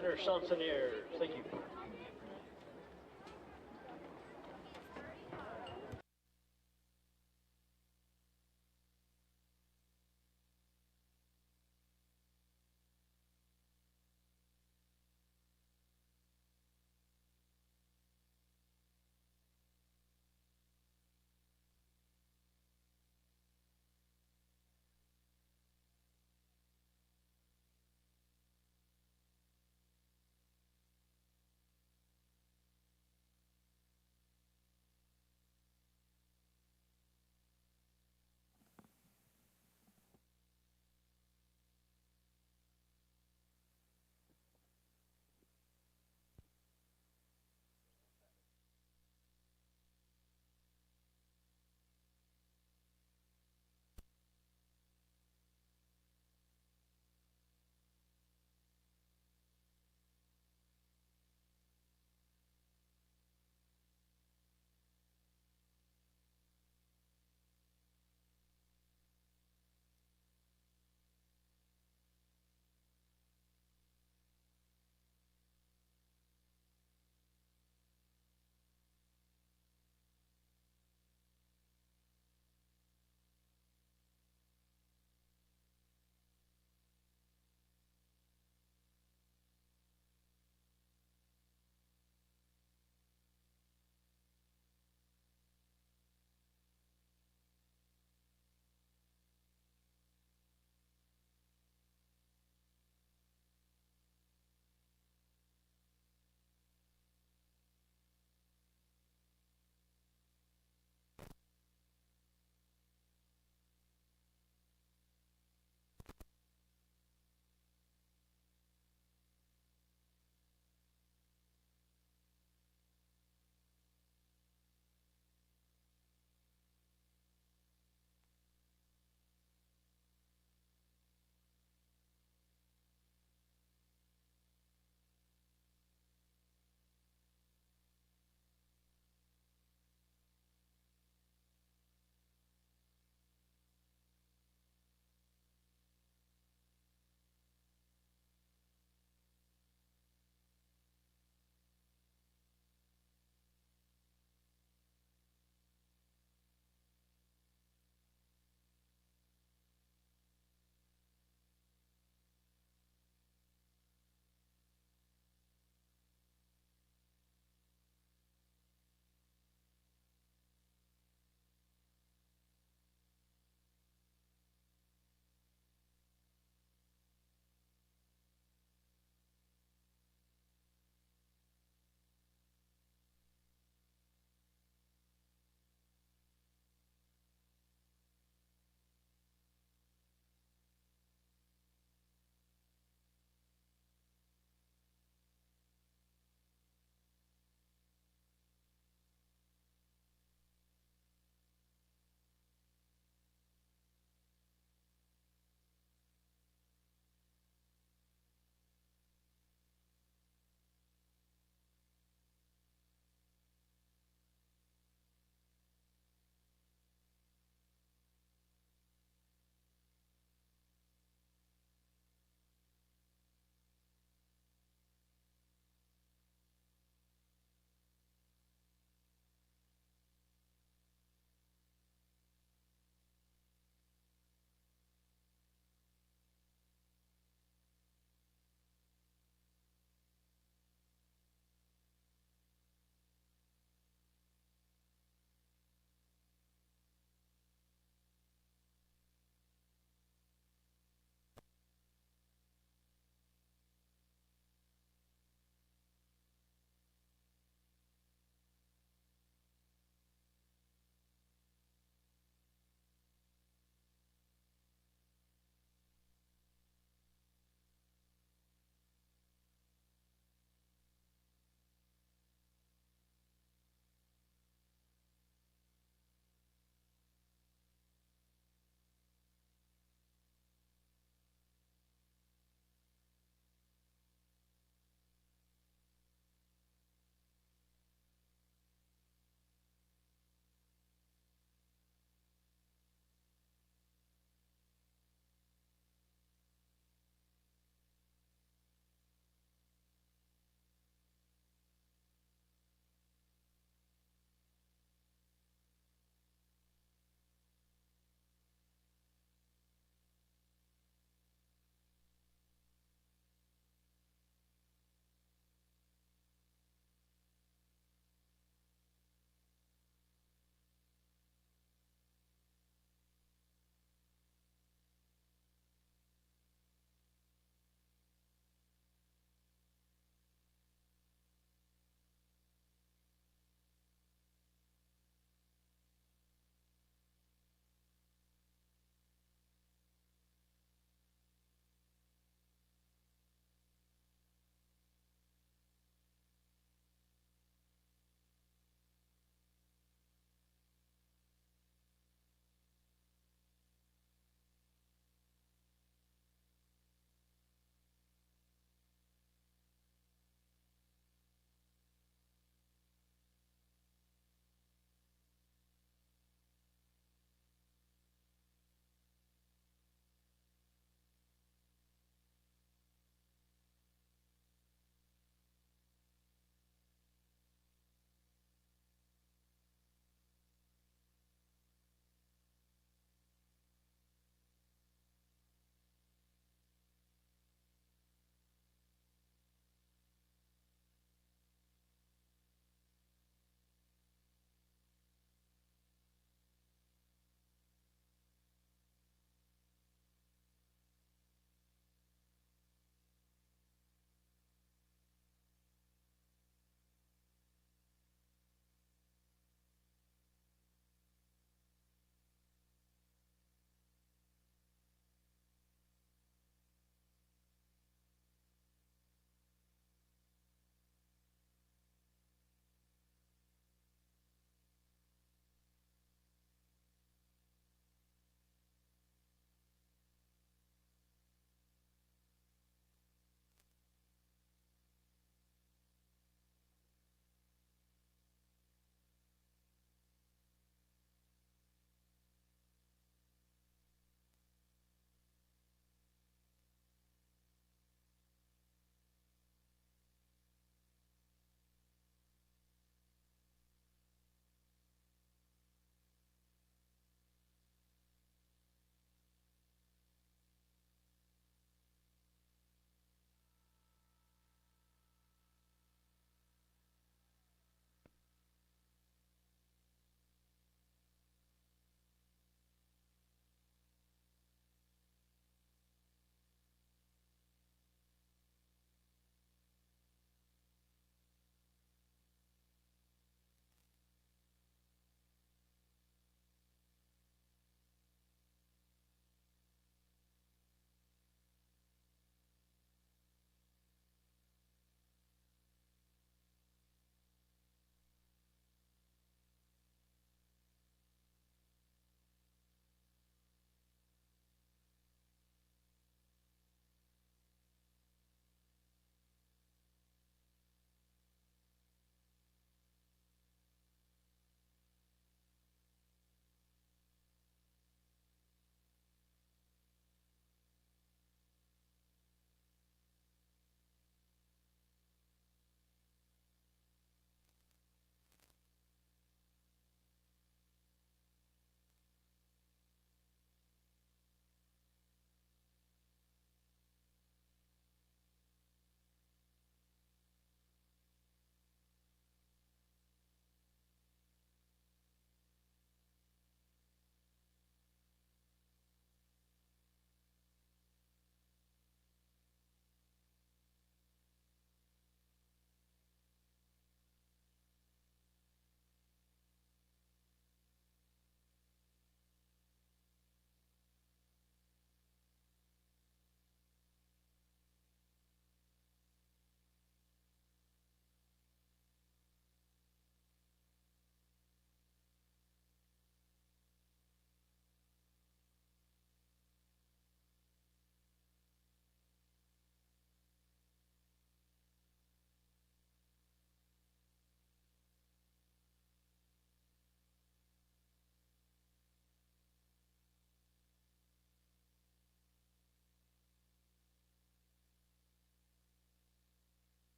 Senator Sansonaire. Thank you.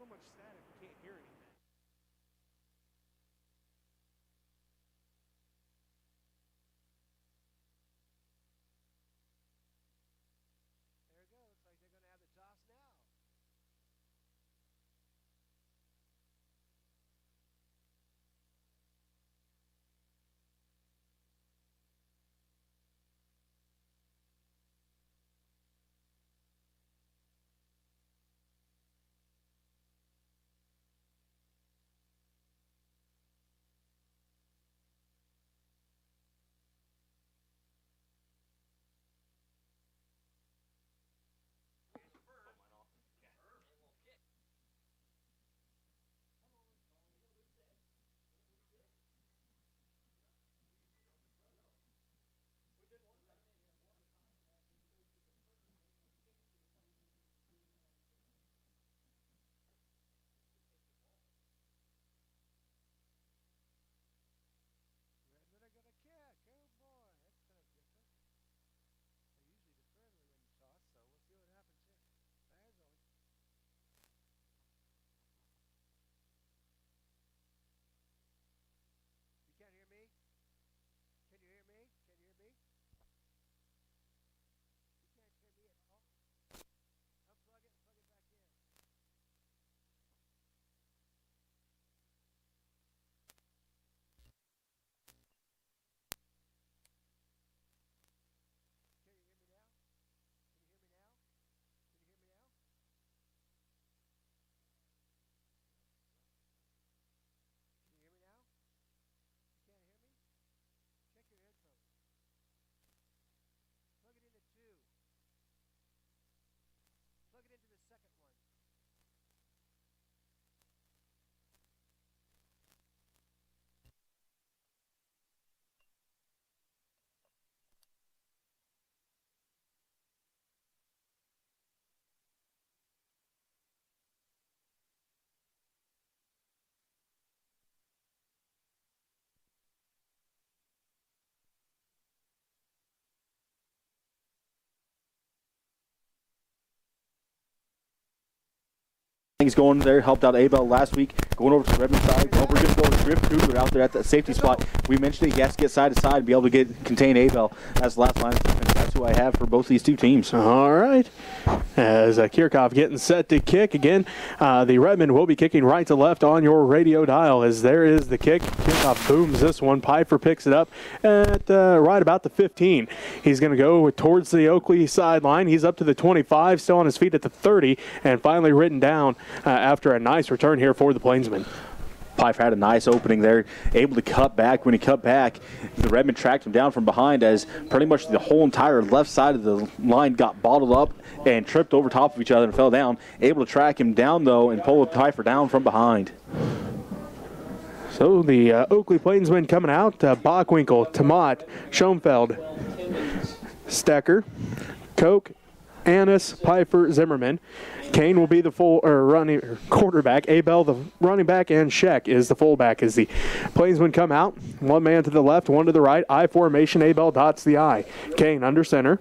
so much static we can't hear anything. There it goes. Looks like they're going to have the toss now. Redmen are going to kick. Oh boy, that's kind of different. They usually defer when you toss, so we'll see what happens here. There's Owen. You can't hear me? Can you hear me? Can you hear me? You can't hear me at all? Unplug it and plug it back in. Can you hear me now? Can you hear me now? Can you hear me now? Can you hear me now? You can't hear me? Check your headphones. Plug it into 2. Plug it into the second one. Things going there, helped out Abell last week, going over to the Redmond side. Well, we're going to go with Griff Cougar out there at the safety spot. We mentioned he has to get side to side and be able to contain Abell. That's the last line of defense. That's who I have for both these two teams. All right. As Kirchhoff getting set to kick again, the Redmen will be kicking right to left on your radio dial. As there is the kick. Kirchhoff booms this one. Pfeiffer picks it up at right about the 15. He's going to go towards the Oakley sideline. He's up to the 25, still on his feet at the 30, and finally written down after a nice return here for the Plainsmen. Pfeiffer had a nice opening there, able to cut back. When he cut back, the Redmond tracked him down from behind as pretty much the whole entire left side of the line got bottled up and tripped over top of each other and fell down. Able to track him down, though, and pull Pfeiffer down from behind. So the Oakley Plainsmen coming out, Bockwinkel, Tomat, Schoenfeld, Stecker, Koch, Annis, Pfeiffer, Zimmerman. Kane will be the running quarterback. Abell the running back, and Scheck is the fullback. As the Plainsmen come out, one man to the left, one to the right. I formation. Abell dots the I. Kane under center.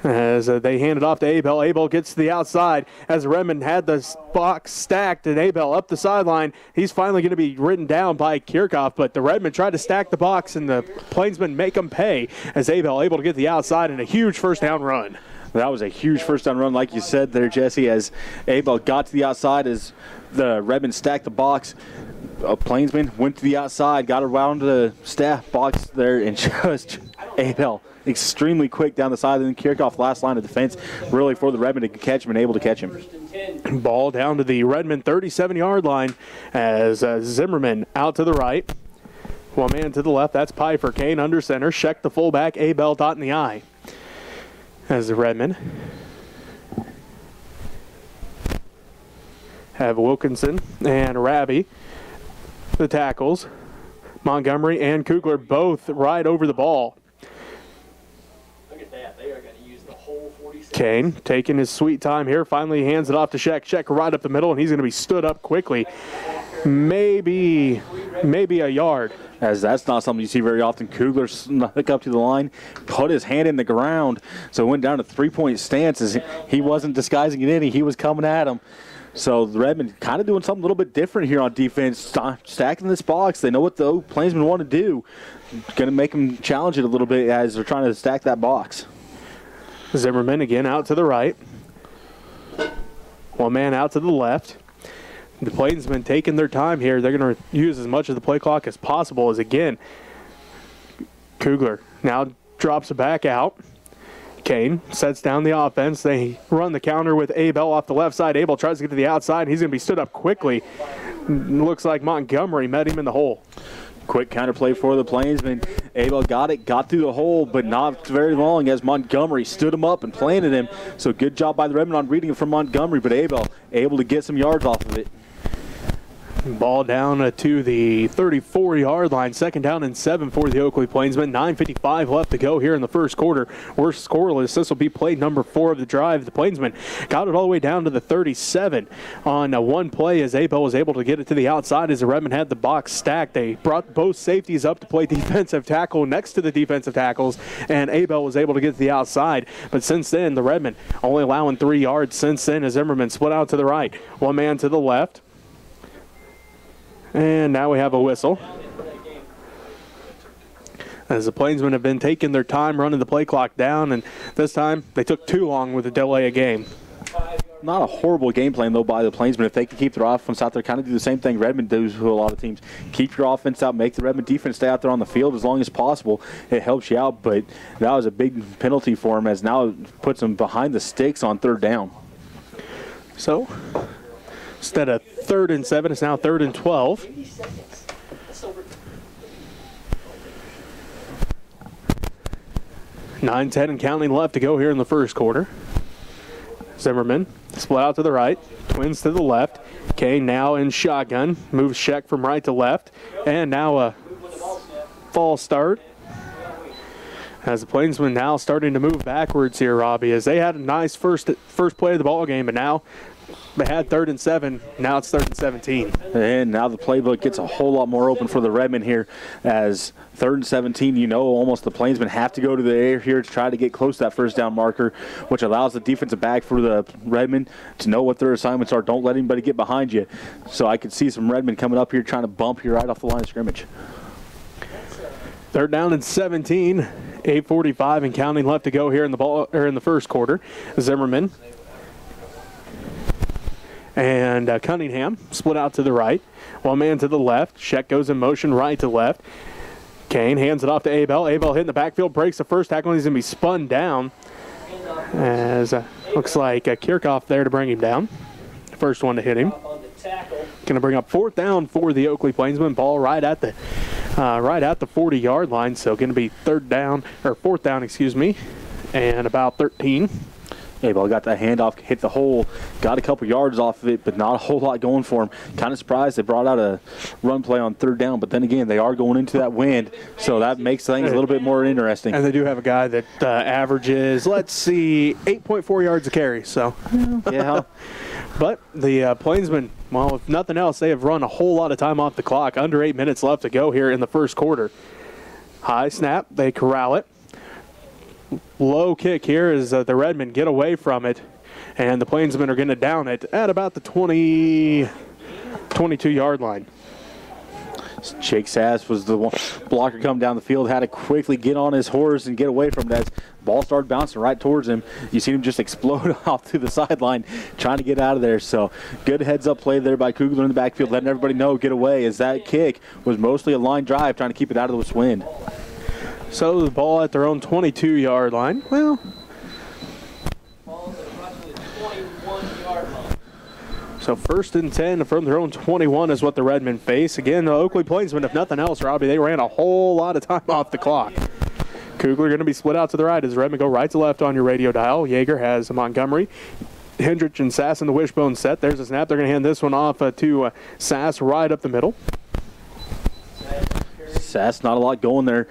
As they hand it off to Abell. Abell gets to the outside as Redmond had the box stacked, and Abell up the sideline. He's finally going to be ridden down by Kirchhoff, but the Redmond tried to stack the box, and the Plainsmen make them pay as Abell able to get the outside and a huge first down run. That was a huge first down run, like you said there, Jesse, as Abell got to the outside as the Redmond stacked the box. Plainsman went to the outside, got around the staff box there, and just Abell extremely quick down the side, and then Kirchhoff last line of defense really for the Redmond to catch him and able to catch him. Ball down to the Redmond 37-yard line as Zimmerman out to the right. One man to the left, that's Pfeiffer. Kane under center. Scheck the fullback. Abell dot in the I. As the Redmen have Wilkinson and Raby, the tackles. Montgomery and Kugler both right over the ball. Look at that. They are going to use the whole 46. Kane taking his sweet time here. Finally hands it off to Scheck. Scheck right up the middle, and he's going to be stood up quickly. maybe a yard. As that's not something you see very often. Kugler snuck up to the line, put his hand in the ground, so it went down to three-point stance as he wasn't disguising it any. He was coming at him. So the Redmond kind of doing something a little bit different here on defense, stacking this box. They know what the Plainsmen want to do. Going to make them challenge it a little bit as they're trying to stack that box. Zimmerman again out to the right. One man out to the left. The Plainsmen taking their time here. They're going to use as much of the play clock as possible as, again, Kugler now drops it back out. Kane sets down the offense. They run the counter with Abell off the left side. Abell tries to get to the outside. He's going to be stood up quickly. Looks like Montgomery met him in the hole. Quick counter play for the Plainsmen. Abell got it, got through the hole, but not very long as Montgomery stood him up and planted him. So good job by the Redmond on reading it from Montgomery, but Abell able to get some yards off of it. Ball down to the 34-yard line. Second down and 7 for the Oakley Plainsmen. 9:55 left to go here in the first quarter. We're scoreless. This will be play number 4 of the drive. The Plainsmen got it all the way down to the 37 on one play as Abell was able to get it to the outside as the Redmen had the box stacked. They brought both safeties up to play defensive tackle next to the defensive tackles, and Abell was able to get to the outside. But since then, the Redmen only allowing 3 yards since then as Zimmerman split out to the right. One man to the left. And now we have a whistle. As the Plainsmen have been taking their time running the play clock down, and this time they took too long with the delay of game. Not a horrible game plan, though, by the Plainsmen. If they can keep their offense out there, kind of do the same thing Redmond does to a lot of teams. Keep your offense out, make the Redmond defense stay out there on the field as long as possible. It helps you out, but that was a big penalty for them as now it puts them behind the sticks on third down. So, instead of 3rd and 7, it's now 3rd and 12. Nine, 10 and counting left to go here in the first quarter. Zimmerman split out to the right, twins to the left. Kane now in shotgun, moves Sheck from right to left, and now a false start. As the Plainsmen now starting to move backwards here, Robbie, as they had a nice first play of the ball game, but now they had 3rd and 7. Now it's 3rd and 17. And now the playbook gets a whole lot more open for the Redmen here as 3rd and 17, you know, almost the Plainsmen have to go to the air here to try to get close to that first down marker, which allows the defensive back for the Redmen to know what their assignments are. Don't let anybody get behind you. So I could see some Redmen coming up here trying to bump here right off the line of scrimmage. 3rd down and 17. 8:45 and counting left to go here in the first quarter. Zimmerman and Cunningham split out to the right. One man to the left. Sheck goes in motion right to left. Kane hands it off to Abell. Abell hitting the backfield, breaks the first tackle, and he's going to be spun down. As looks like Kirchhoff there to bring him down. First one to hit him. Going to bring up 4th down for the Oakley Plainsmen. Ball right at the 40-yard line. So going to be 4th down, and about 13. Abell got that handoff, hit the hole, got a couple yards off of it, but not a whole lot going for him. Kind of surprised they brought out a run play on 3rd down, but then again, they are going into that wind, so that makes things a little bit more interesting. And they do have a guy that averages, 8.4 yards a carry. So, yeah. But the Plainsmen, well, if nothing else, they have run a whole lot of time off the clock. Under 8 minutes left to go here in the first quarter. High snap, they corral it. Low kick here as the Redmen get away from it, and the Plainsmen are going to down it at about the 22-yard line. Jake Sass was the one blocker coming down the field, had to quickly get on his horse and get away from that. Ball started bouncing right towards him. You see him just explode off to the sideline, trying to get out of there. So good heads-up play there by Kugler in the backfield, letting everybody know, get away, as that kick was mostly a line drive, trying to keep it out of the wind. So the ball at their own 22-yard line. Well, so 1st and 10 from their own 21 is what the Redmen face. Again, the Oakley Plainsmen, if nothing else, Robbie, they ran a whole lot of time off the clock. Kugler going to be split out to the right as the Redmen go right to left on your radio dial. Yeager has Montgomery. Hendrich and Sass in the wishbone set. There's a snap. They're going to hand this one off to Sass right up the middle. Sass, not a lot going there.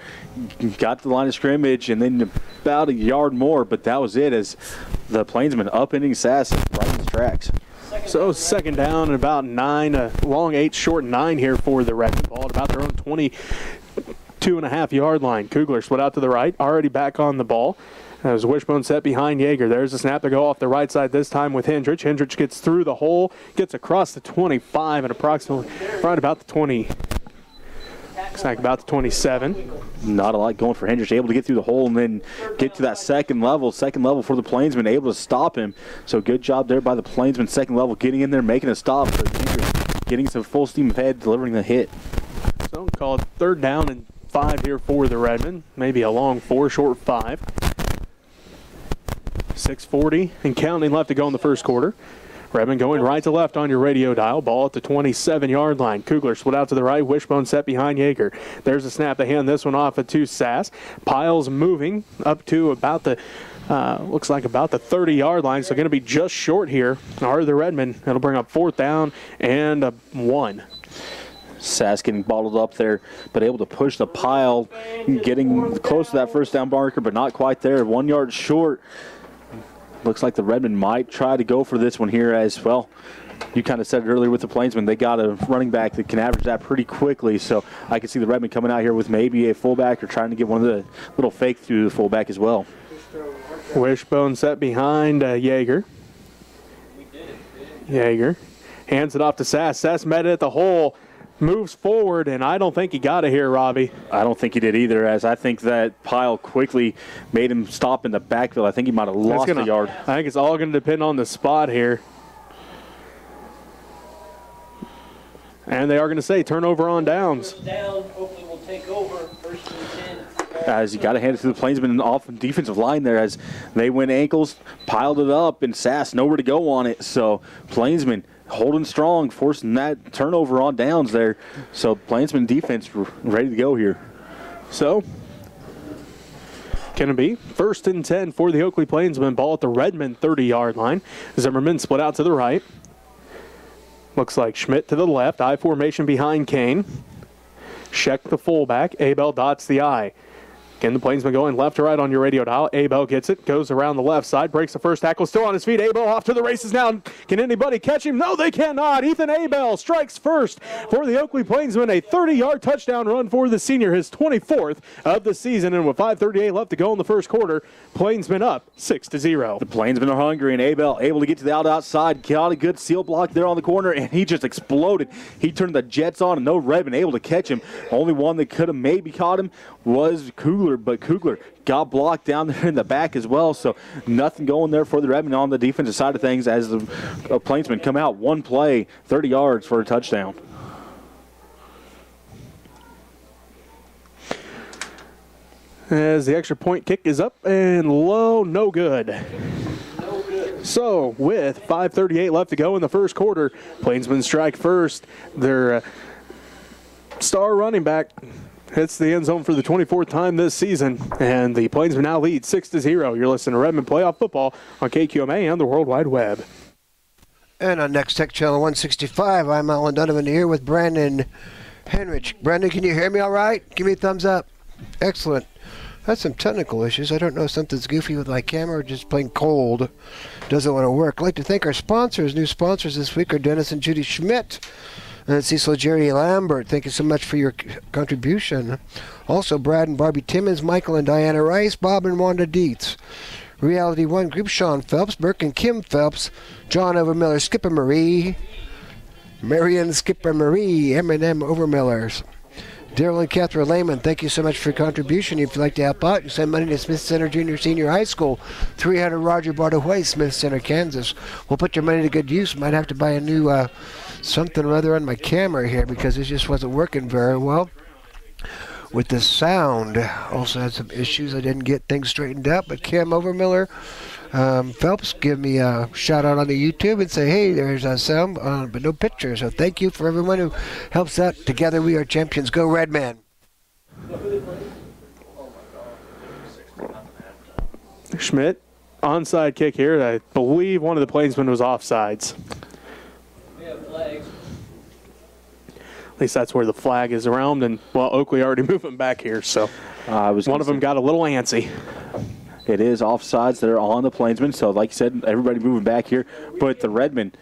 Got to the line of scrimmage and then about a yard more, but that was it as the Plainsmen upending Sass right in his tracks. So second down and about 9, long 8, short 9 here for the Redmond. Ball at about their own 22.5-yard line. Kugler split out to the right, already back on the ball. As Wishbone set behind Yeager. There's a snap to go off the right side this time with Hendrich. Hendrich gets through the hole, gets across the 25 and approximately right about the 20. Looks like about the 27. Not a lot going for Hendrich. Able to get through the hole and then get to that second level. Second level for the Plainsmen. Able to stop him. So good job there by the Plainsmen. Second level getting in there, making a stop. But Hendrich getting some full steam ahead, delivering the hit. So called third down and 5 here for the Redmen. Maybe a long 4, short 5. 6:40 and counting left to go in the first quarter. Redmond going right to left on your radio dial. Ball at the 27-yard line. Kugler split out to the right. Wishbone set behind Yeager. There's a snap. They hand this one off to Sass. Piles moving up to about the, looks like about the 30-yard line. So going to be just short here. Are the Redmond. That'll bring up 4th down and 1. Sass getting bottled up there, but able to push the pile, getting close to that first down marker, but not quite there. 1 yard short. Looks like the Redmond might try to go for this one here as well. You kind of said it earlier with the Plainsmen. They got a running back that can average that pretty quickly. So I can see the Redmond coming out here with maybe a fullback or trying to get one of the little fake through the fullback as well. Wishbone set behind Yeager. Yeager hands it off to Sass. Sass met it at the hole. Moves forward, and I don't think he got it here, Robbie. I don't think he did either, as I think that pile quickly made him stop in the backfield. I think he might have lost a yard. I think it's all going to depend on the spot here. And they are going to say turnover on downs. Down, Oakley will take over, 1st and 10. As you got to hand it to the Plainsmen off the defensive line there as they went ankles, piled it up, and Sass nowhere to go on it. So Plainsmen holding strong, forcing that turnover on downs there. So Plainsman defense ready to go here. So, can it be 1st and 10 for the Oakley Plainsmen? Ball at the Redmond 30-yard line. Zimmerman split out to the right. Looks like Schmidt to the left. I formation behind Kane. Scheck the fullback. Abell dots the I. Again, the Plainsman going left to right on your radio dial. Abell gets it, goes around the left side, breaks the first tackle, still on his feet. Abell off to the races now. Can anybody catch him? No, they cannot. Ethan Abell strikes first for the Oakley Plainsmen. A 30-yard touchdown run for the senior, his 24th of the season. And with 5:38 left to go in the first quarter, Plainsmen up 6-0. The Plainsmen are hungry, and Abell able to get to the outside. Got a good seal block there on the corner, and he just exploded. He turned the jets on, and no Redman able to catch him. Only one that could have maybe caught him was Kugler, but Kugler got blocked down there in the back as well, so nothing going there for the Redmen on the defensive side of things as the Plainsmen come out one play, 30 yards for a touchdown. As the extra point kick is up and low, no good. So, with 5:38 left to go in the first quarter, Plainsmen strike first. Their star running back hits the end zone for the 24th time this season, and the Plainsmen now lead 6-0. You're listening to Redmond Playoff Football on KQMA and the World Wide Web. And on Next Tech Channel 165, I'm Alan Donovan here with Brandon Henrich. Brandon, can you hear me all right? Give me a thumbs up. Excellent. Had some technical issues. I don't know if something's goofy with my camera or just plain cold. Doesn't want to work. I'd like to thank our sponsors. New sponsors this week are Dennis and Judy Schmidt and Cecil Jerry Lambert. Thank you so much for your contribution. Also, Brad and Barbie Timmons, Michael and Diana Rice, Bob and Wanda Dietz. Reality One Group, Sean Phelps, Burke and Kim Phelps, John Overmiller, Skipper Marie, Marion Skipper Marie, M&M Overmillers. Daryl and Catherine Lehman, thank you so much for your contribution. If you'd like to help out, you send money to Smith Center Junior Senior High School, 300 Roger Barta Way, Smith Center, Kansas. We'll put your money to good use. Might have to buy a new something or other on my camera here because it just wasn't working very well with the sound. Also had some issues. I didn't get things straightened out, but Cam Overmiller, Phelps, give me a shout out on the YouTube and say, hey, there's a sound, but no picture. So thank you for everyone who helps out. Together we are champions. Go Redman. Schmidt, onside kick here. I believe one of the Plainsmen was offsides. We have flags. At least that's where the flag is around, and, well, Oakley already moving back here, so one of them got a little antsy. It is offsides that are on the Plainsmen, so like you said, everybody moving back here. But the Redmen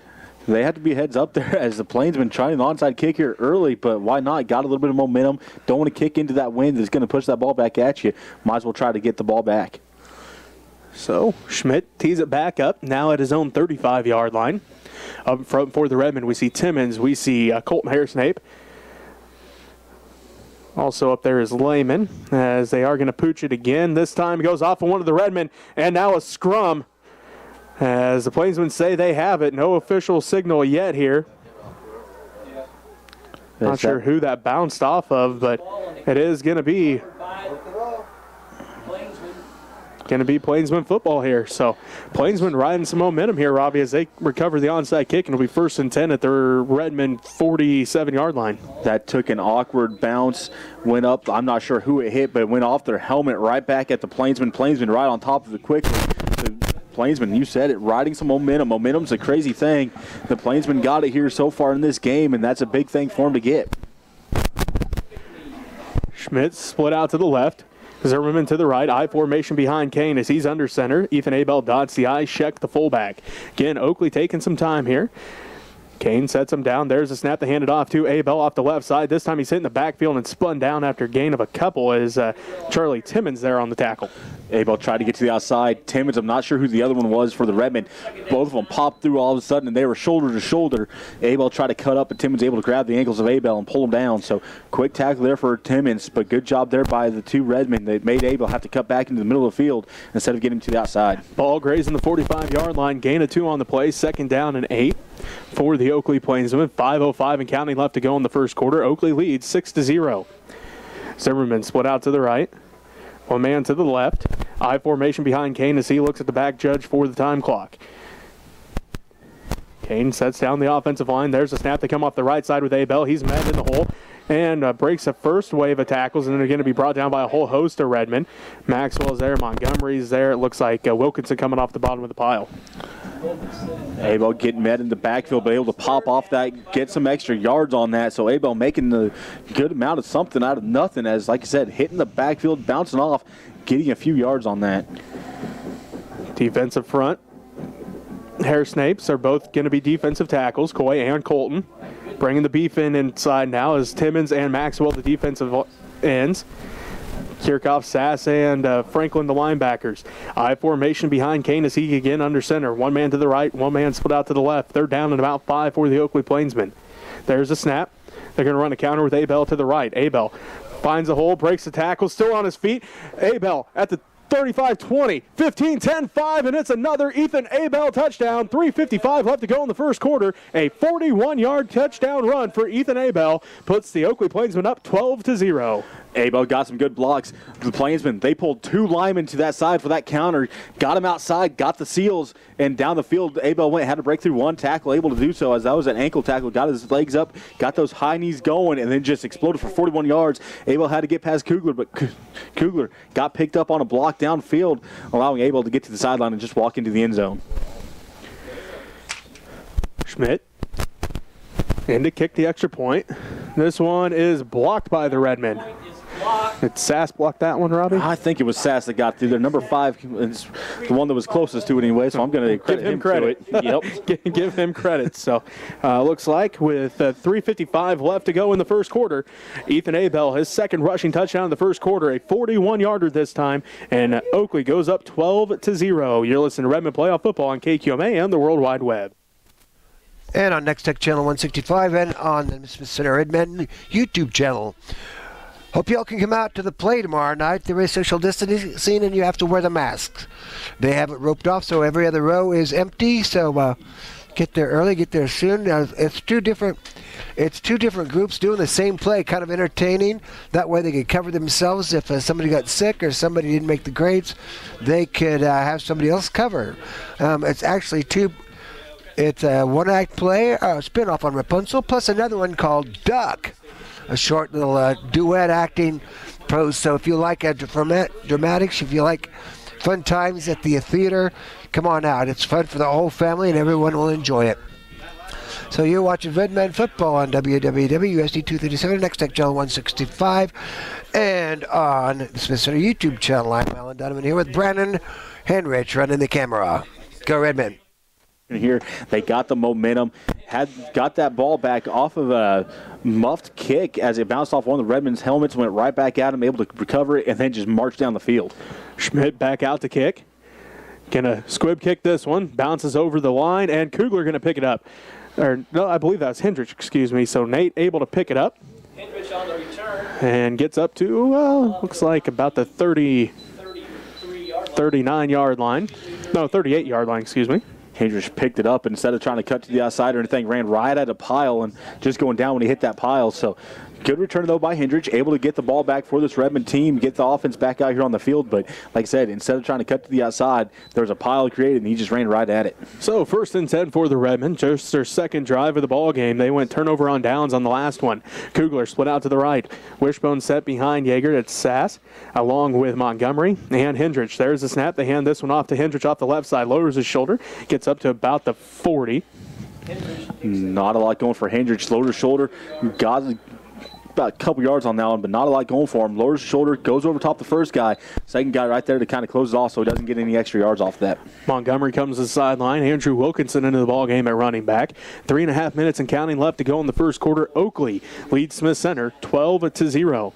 They had to be heads up there as the Plainsmen trying the onside kick here early, but why not? Got a little bit of momentum. Don't want to kick into that wind that's going to push that ball back at you. Might as well try to get the ball back. So Schmidt tees it back up, now at his own 35-yard line. Up front for the Redmen, we see Timmons, we see Colton Haresnape. Also up there is Lehman, as they are going to pooch it again. This time goes off of one of the Redmen, and now a scrum. As the Plainsmen say they have it. No official signal yet here. Not sure who that bounced off of, but it is going to be Plainsman football here. So Plainsman riding some momentum here, Robbie, as they recover the onside kick, and it'll be 1st and 10 at their Redmond 47-yard line. That took an awkward bounce, went up. I'm not sure who it hit, but it went off their helmet right back at the Plainsman. Plainsman right on top of it quickly. The Plainsman, you said it, riding some momentum. Momentum's a crazy thing. The Plainsman got it here so far in this game, and that's a big thing for him to get. Schmidt split out to the left. Zimmerman to the right. I formation behind Kane as he's under center. Ethan Abell dots the I. Sheck the fullback. Again, Oakley taking some time here. Kane sets him down. There's a snap to hand it off to Abell off the left side. This time he's hit in the backfield and spun down after a gain of a couple as Charlie Timmons there on the tackle. Abell tried to get to the outside. Timmons, I'm not sure who the other one was for the Redmen. Both of them popped through all of a sudden, and they were shoulder to shoulder. Abell tried to cut up, but Timmons able to grab the ankles of Abell and pull him down. So quick tackle there for Timmons, but good job there by the two Redmen. They made Abell have to cut back into the middle of the field instead of getting him to the outside. Ball grazing the 45-yard line. Gain of 2 on the play. 2nd down and 8 for the Oakley Plainsmen. 5:05 and counting left to go in the first quarter. Oakley leads 6-0. Zimmerman split out to the right. One man to the left. I formation behind Kane as he looks at the back judge for the time clock. Kane sets down the offensive line. There's a snap to come off the right side with Abell. He's met in the hole and breaks a first wave of tackles, and they're going to be brought down by a whole host of Redmen. Maxwell's there. Montgomery's there. It looks like Wilkinson coming off the bottom of the pile. Abell getting met in the backfield, but able to pop off that, get some extra yards on that. So Abell making the good amount of something out of nothing, as, like I said, hitting the backfield, bouncing off, getting a few yards on that. Defensive front. Haresnapes are both going to be defensive tackles, Coy and Colton. Bringing the beef inside now is Timmons and Maxwell, the defensive ends. Kirchhoff, Sass, and Franklin, the linebackers. I formation behind Kane as he again under center. One man to the right, one man split out to the left. 3rd down and about 5 for the Oakley Plainsmen. There's a snap. They're going to run a counter with Abell to the right. Abell finds a hole, breaks the tackle, still on his feet. Abell at the 35-20, 15-10-5, and it's another Ethan Abell touchdown. 3:55 left to go in the first quarter. A 41-yard touchdown run for Ethan Abell puts the Oakley Plainsmen up 12-0. Abell got some good blocks. The Plainsmen, they pulled 2 linemen to that side for that counter, got him outside, got the seals, and down the field, Abell had to break through 1 tackle, able to do so as that was an ankle tackle, got his legs up, got those high knees going, and then just exploded for 41 yards. Abell had to get past Kugler, but Kugler got picked up on a block downfield, allowing Abell to get to the sideline and just walk into the end zone. Schmidt in to kick the extra point. This one is blocked by the Redmen. Did Sass block that one, Robbie? I think it was Sass that got through there. Number 5 is the one that was closest to it anyway, so I'm going to give him credit. Yep. Give him credit. So looks like with 3:55 left to go in the first quarter, Ethan Abell, his 2nd rushing touchdown in the first quarter, a 41-yarder this time, and Oakley goes up 12-0. You're listening to Redmond Playoff Football on KQMA and the World Wide Web. And on Next Tech Channel 165 and on the Smith Center Redmen YouTube channel. Hope y'all can come out to the play tomorrow night. There is social distancing and you have to wear the masks. They have it roped off so every other row is empty. So get there early, get there soon. It's two different groups doing the same play, kind of entertaining. That way they could cover themselves. If somebody got sick or somebody didn't make the grades, they could have somebody else cover. It's actually it's a one-act play, spin-off on Rapunzel, plus another one called Duck. A short little duet acting prose. So if you like dramatics, if you like fun times at the theater, come on out. It's fun for the whole family and everyone will enjoy it. So you're watching Redman Football on WWWUSD 237, Next Tech Channel 165, and on the Smith Center YouTube channel. I'm Alan Donovan here with Brandon Henrich running the camera. Go Redmen. Here they got the momentum. got that ball back off of a muffed kick as it bounced off one of the Redmond's helmets, went right back at him, able to recover it, and then just marched down the field. Schmidt back out to kick. Gonna squib kick this one. Bounces over the line, and Kugler gonna pick it up. Or no, I believe that's Hendrich, excuse me. So Nate able to pick it up. Hendrich on the return. And gets up to, looks like about the 39-yard line. No, 38-yard line, excuse me. Hendrich picked it up, and instead of trying to cut to the outside or anything, ran right at a pile and just going down when he hit that pile. So good return, though, by Hendrich, able to get the ball back for this Redmond team, get the offense back out here on the field. But like I said, instead of trying to cut to the outside, there was a pile created, and he just ran right at it. So 1st and 10 for the Redmen. Just their second drive of the ball game. They went turnover on downs on the last one. Kugler split out to the right. Wishbone set behind Yeager. It's Sass along with Montgomery and Hendrich. There's the snap. They hand this one off to Hendrich off the left side. Lowers his shoulder. Gets up to about the 40. Not a lot going for Hendrich. Lowers his shoulder. Got about a couple yards on that one, but not a lot going for him. Lowers his shoulder, goes over top the first guy. Second guy right there to kind of close it off so he doesn't get any extra yards off that. Montgomery comes to the sideline. Andrew Wilkinson into the ball game at running back. 3.5 minutes and counting left to go in the first quarter. Oakley leads Smith Center 12-0.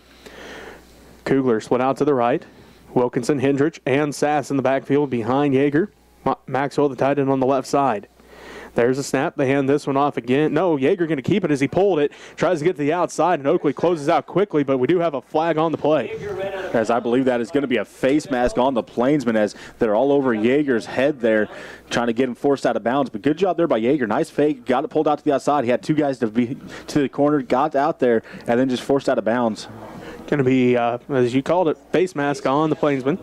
Kugler split out to the right. Wilkinson, Hendrich, and Sass in the backfield behind Yeager. Maxwell, the tight end, on the left side. There's a snap. They hand this one off again. No, Yeager going to keep it as he pulled it. Tries to get to the outside, and Oakley closes out quickly, but we do have a flag on the play. As I believe that is going to be a face mask on the Plainsmen as they're all over Yeager's head there, trying to get him forced out of bounds. But good job there by Yeager. Nice fake. Got it pulled out to the outside. He had two guys to be to the corner, got out there, and then just forced out of bounds. Going to be, as you called it, face mask on the Plainsmen.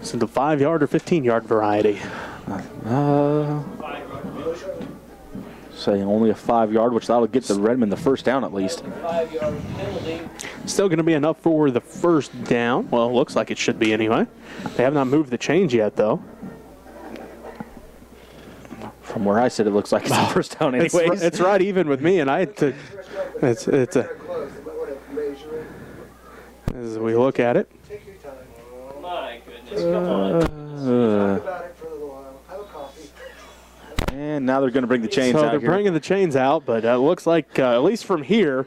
So the 5-yard or 15-yard variety. Say only a 5-yard, which that'll get the Redmond the first down at least. 5-yard penalty. Still going to be enough for the first down. Well, it looks like it should be anyway. They have not moved the chains yet, though. From where I sit, it looks like it's the first down anyways. It's right even with me, and I had to. It's a. As we look at it. My goodness, come on. And now they're going to bring the chains out. So they're bringing the chains out, but it looks like, at least from here,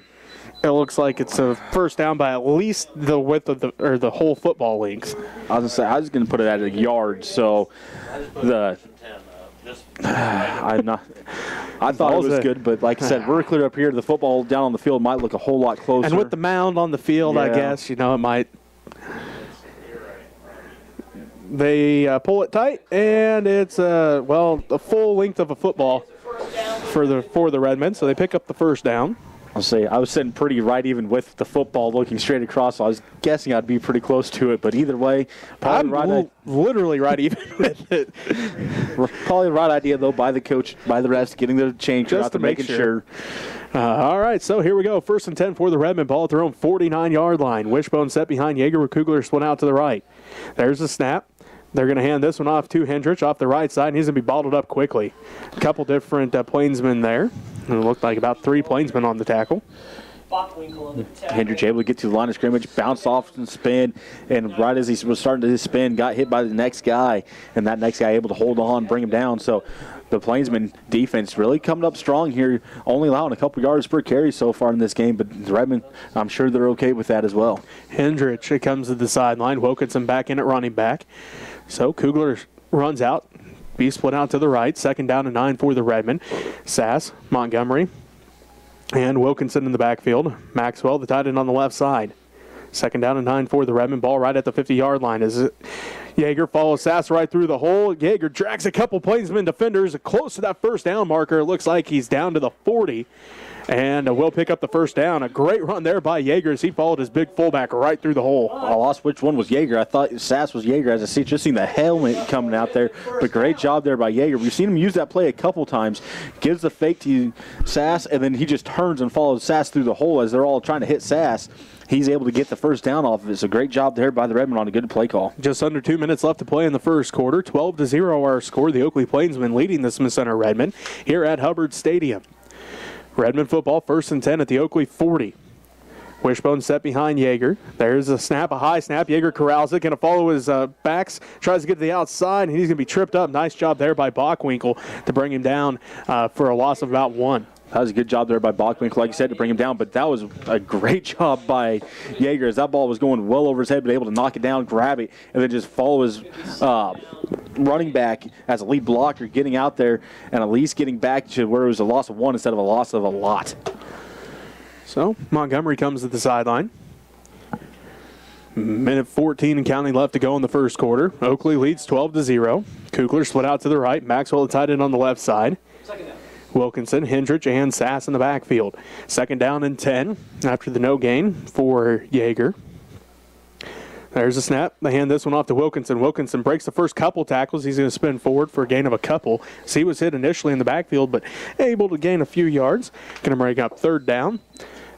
it looks like it's a first down by at least the width of the whole football length. I was going to put it at a yard, so I thought it was good, but like I said, we're clear up here. The football down on the field might look a whole lot closer. And with the mound on the field, I guess, it might. They pull it tight, and it's a full length of a football for the Redmen. So they pick up the first down. I'll say I was sitting pretty right even with the football looking straight across. So I was guessing I'd be pretty close to it, but either way, literally right even with it. Probably the right idea though by the coach, by the refs, getting the change just to making sure. All right, so here we go. 1st and 10 for the Redmen. Ball at their own 49-yard line. Wishbone set behind Yeager with Kugler split out to the right. There's the snap. They're going to hand this one off to Hendrich off the right side, and he's going to be bottled up quickly. A couple different Plainsmen there. It looked like about 3 Plainsmen on the tackle. Hendrich able to get to the line of scrimmage, bounced off and spin, and right as he was starting to spin, got hit by the next guy, and that next guy able to hold on, bring him down. So the Plainsmen defense really coming up strong here, only allowing a couple yards per carry so far in this game, but the Redmond, I'm sure they're okay with that as well. Hendrich comes to the sideline. Wilkinson back in at running back. So Kugler runs out. Be split out to the right. 2nd down and 9 for the Redmen. Sass, Montgomery, and Wilkinson in the backfield. Maxwell, the tight end on the left side. 2nd down and 9 for the Redmen. Ball right at the 50-yard line. Yeager follows Sass right through the hole. Yeager drags a couple Plainsmen defenders close to that first down marker. It looks like he's down to the 40. And will pick up the first down. A great run there by Yeager as he followed his big fullback right through the hole. I lost which one was Yeager. I thought Sass was Yeager as I just seen the helmet coming out there. But great job there by Yeager. We've seen him use that play a couple times. Gives the fake to Sass, and then he just turns and follows Sass through the hole as they're all trying to hit Sass. He's able to get the first down off of it. So great job there by the Redmond on a good play call. Just under 2 minutes left to play in the first quarter. 12-0 our score. The Oakley Plainsmen leading the Smith Center Redmond here at Hubbard Stadium. Redmond football, 1st and 10 at the Oakley 40. Wishbone set behind Yeager. There's a snap, a high snap. Yeager corrals it, going to follow his backs, tries to get to the outside, and he's going to be tripped up. Nice job there by Bockwinkel to bring him down for a loss of about 1. That was a good job there by Bockwinkel, like you said, to bring him down. But that was a great job by Yeager as that ball was going well over his head, but able to knock it down, grab it, and then just follow his running back as a lead blocker, getting out there and at least getting back to where it was a loss of 1 instead of a loss of a lot. So Montgomery comes to the sideline. Minute 14 and counting left to go in the first quarter. Oakley leads 12-0. Kugler split out to the right. Maxwell tied in on the left side. Wilkinson, Hendrich, and Sass in the backfield. Second down and 10 after the no gain for Yeager. There's a snap. They hand this one off to Wilkinson. Wilkinson breaks the first couple tackles. He's going to spin forward for a gain of a couple. So he was hit initially in the backfield, but able to gain a few yards. Going to break up third down.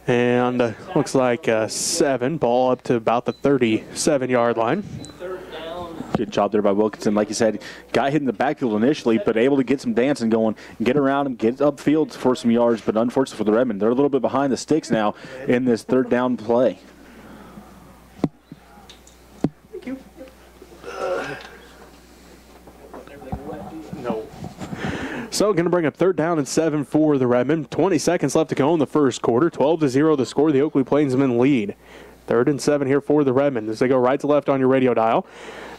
And looks like 7. Ball up to about the 37-yard line. Good job there by Wilkinson. Like you said, got hit in the backfield initially, but able to get some dancing going, get around him, get upfield for some yards. But unfortunately for the Redmond, they're a little bit behind the sticks now in this third down play. Thank you. No. So going to bring up third down and 7 for the Redmond. 20 seconds left to go in the first quarter. 12-0 the score. The Oakley Plainsmen lead. 3rd and 7 here for the Redmond as they go right to left on your radio dial.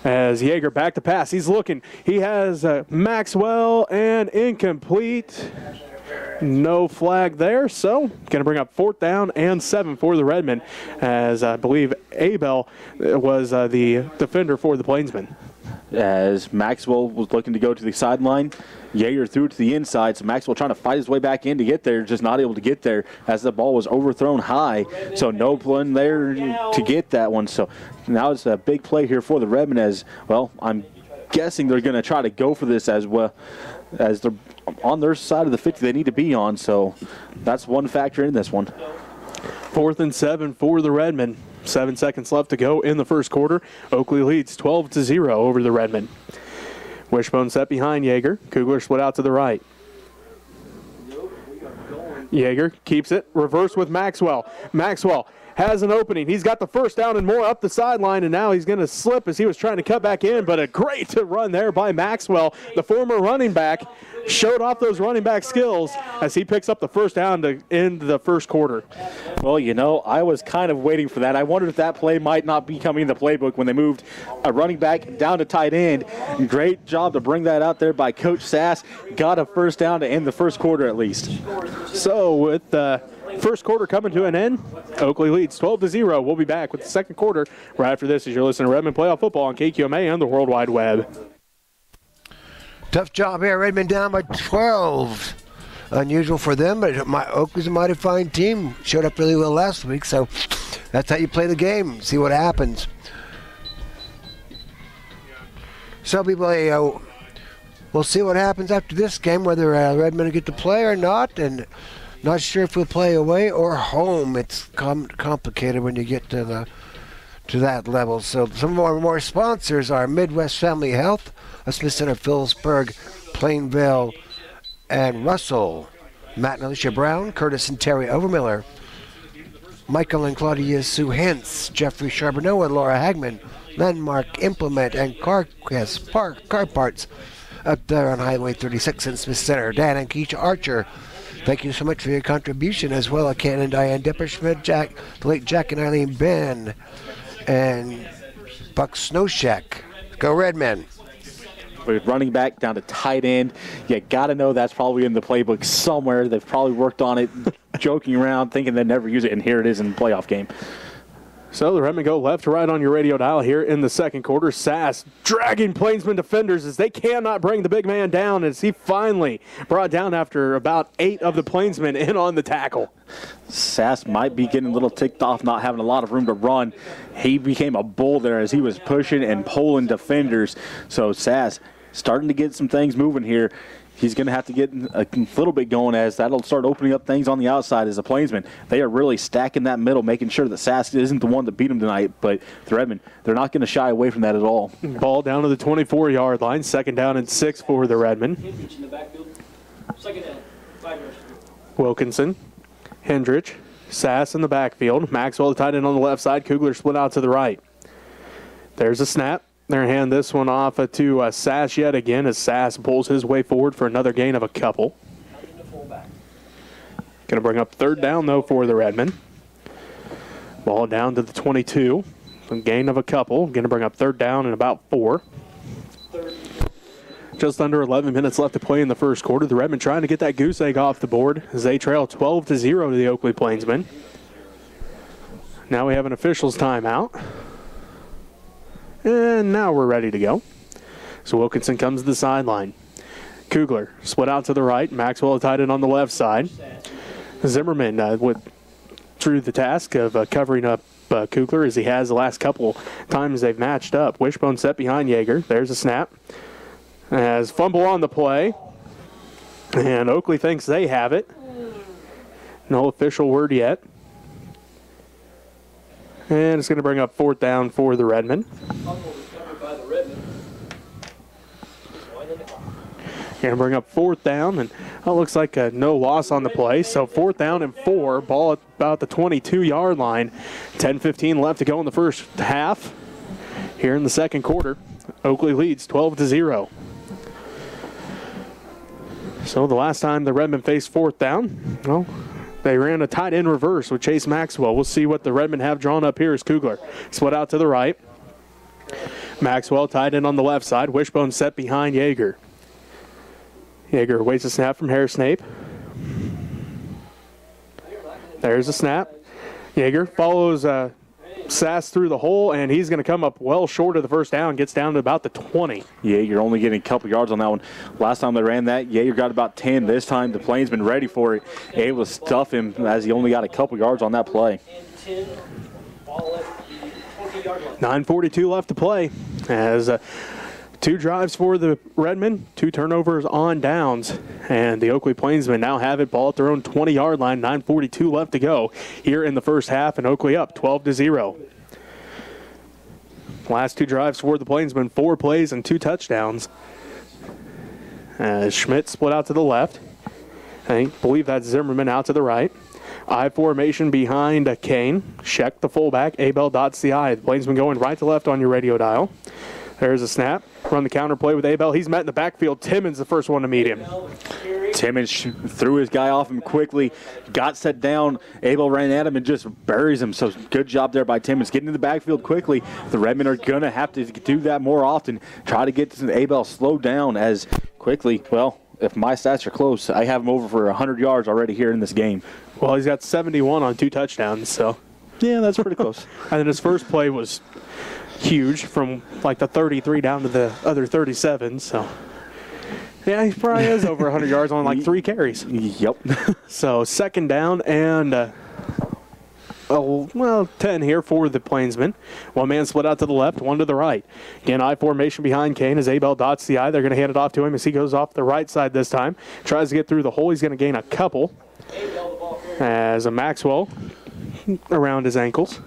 As Yeager back to pass. He's looking. He has Maxwell and incomplete. No flag there. So going to bring up 4th down and 7 for the Redmond as I believe Abell was the defender for the Plainsmen. As Maxwell was looking to go to the sideline, Yeager threw it to the inside, so Maxwell trying to fight his way back in to get there, just not able to get there as the ball was overthrown high, so no one there to get that one. So now it's a big play here for the Redmen as, well, I'm guessing they're going to try to go for this as well as they're on their side of the 50 they need to be on, so that's one factor in this one. 4th and 7 for the Redmen. 7 seconds left to go in the first quarter. Oakley leads 12-0 over the Redmond. Wishbone set behind Yeager. Kugler split out to the right. Yeager keeps it. Reverse with Maxwell. Maxwell has an opening. He's got the first down and more up the sideline, and now he's going to slip as he was trying to cut back in, but a great run there by Maxwell, the former running back. Showed off those running back skills as he picks up the first down to end the first quarter. Well, you know, I was kind of waiting for that. I wondered if that play might not be coming in the playbook when they moved a running back down to tight end. Great job to bring that out there by Coach Sass. Got a first down to end the first quarter at least. So with the first quarter coming to an end, Oakley leads 12-0. We'll be back with the second quarter right after this as you're listening to Redmond Playoff Football on KQMA and the World Wide Web. Tough job here. Redmond down by 12. Unusual for them, but Oakley's a mighty fine team. Showed up really well last week, so that's how you play the game. See what happens. So we'll see what happens after this game, whether Redmond get to play or not, and not sure if we'll play away or home. It's complicated when you get to that level. So some of our more sponsors are Midwest Family Health, a Smith Center, Phillipsburg, Plainville, and Russell. Matt and Alicia Brown, Curtis and Terry Overmiller, Michael and Claudia Sue Hentz, Jeffrey Charbonneau and Laura Hagman, Landmark Implement and Car Parts up there on Highway 36 in Smith Center. Dan and Keisha Archer, thank you so much for your contribution, as well as Ken and Diane Dipperschmidt, the late Jack and Eileen Ben, and Buck Snowshack. Go Redmen. With running back down to tight end, you got to know that's probably in the playbook somewhere. They've probably worked on it, joking around, thinking they'd never use it, and here it is in the playoff game. So the Redmond go left to right on your radio dial here in the second quarter. Sass dragging Plainsman defenders as they cannot bring the big man down as he finally brought down after about 8 of the Plainsmen in on the tackle. Sass might be getting a little ticked off, not having a lot of room to run. He became a bull there as he was pushing and pulling defenders. So Sass starting to get some things moving here. He's going to have to get a little bit going as that'll start opening up things on the outside as a Plainsman. They are really stacking that middle, making sure that Sass isn't the one that beat him tonight. But the Redmen, they're not going to shy away from that at all. Ball down to the 24-yard line. Second down and 6 for the Redmen. Second down, 5 yards. Wilkinson, Hendrich, Sass in the backfield. Maxwell tight end on the left side. Kugler split out to the right. There's a snap. They're going to hand this one off to Sass yet again as Sass pulls his way forward for another gain of a couple. Going to bring up third down, though, for the Redmen. Ball down to the 22. A gain of a couple. Going to bring up third down and about 4. Just under 11 minutes left to play in the first quarter. The Redmen trying to get that goose egg off the board as they trail 12-0 to the Oakley Plainsmen. Now we have an official's timeout. And now we're ready to go. So Wilkinson comes to the sideline. Kugler split out to the right. Maxwell tied in on the left side. Zimmerman through the task of covering up Kugler as he has the last couple times they've matched up. Wishbone set behind Yeager. There's a snap. As fumble on the play. And Oakley thinks they have it. No official word yet. And it's going to bring up fourth down for the Redmen. Going to bring up fourth down, and it looks like no loss on the play. So fourth down and 4, ball at about the 22-yard line. 10:15 left to go in the first half. Here in the second quarter, Oakley leads 12-0. So the last time the Redmen faced fourth down, well, they ran a tight end reverse with Chase Maxwell. We'll see what the Redmen have drawn up here as Kugler. Split out to the right. Maxwell tight end on the left side. Wishbone set behind Yeager. Yeager waits a snap from Harris-Snape. There's a snap. Yeager follows Sass through the hole, and he's going to come up well short of the first down. Gets down to about the 20. Yeah, you're only getting a couple yards on that one. Last time they ran that, Yeager got about 10. This time the Plainsmen ready for it. Able to stuff him as he only got a couple yards on that play. 9:42 left to play as 2 drives for the Redmen, 2 turnovers on downs, and the Oakley Plainsmen now have it, ball at their own 20-yard line. 9:42 left to go here in the first half, and Oakley up 12-0. Last 2 drives for the Plainsmen, 4 plays and 2 touchdowns. Schmidt split out to the left. I believe that's Zimmerman out to the right. I formation behind Kane. Scheck, the fullback. Abell dots the I. The Plainsmen going right to left on your radio dial. There's a snap. Run the counter play with Abell. He's met in the backfield. Timmons the first one to meet him. Timmons threw his guy off him quickly. Got set down. Abell ran at him and just buries him. So good job there by Timmons. Getting in the backfield quickly. The Redmen are going to have to do that more often. Try to get Abell slowed down as quickly. Well, if my stats are close, I have him over for 100 yards already here in this game. Well, he's got 71 on 2 touchdowns. So yeah, that's pretty close. And then his first play was huge from like the 33 down to the other 37. So yeah, he probably is over 100 yards on like 3 carries. Yep. So second down and 10 here for the Plainsmen. 1 man split out to the left, 1 to the right. Again, I formation behind Kane as Abell dots the I. They're going to hand it off to him as he goes off the right side this time. Tries to get through the hole. He's going to gain a couple as a Maxwell around his ankles.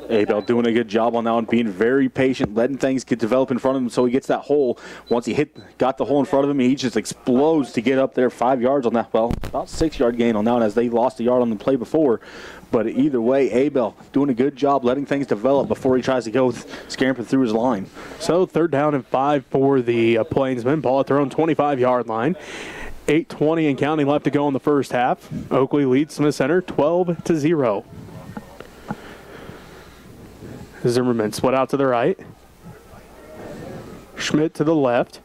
Abell doing a good job on that one, being very patient, letting things get develop in front of him so he gets that hole. Once he got the hole in front of him, he just explodes to get up there 5 yards on that. Well, about 6-yard gain on that one as they lost a yard on the play before. But either way, Abell doing a good job letting things develop before he tries to go scampering through his line. So third down and 5 for the Plainsmen. Ball at their own 25-yard line. 8:20 and counting left to go in the first half. Oakley leads Smith Center 12-0. Zimmerman split out to the right. Schmidt to the left.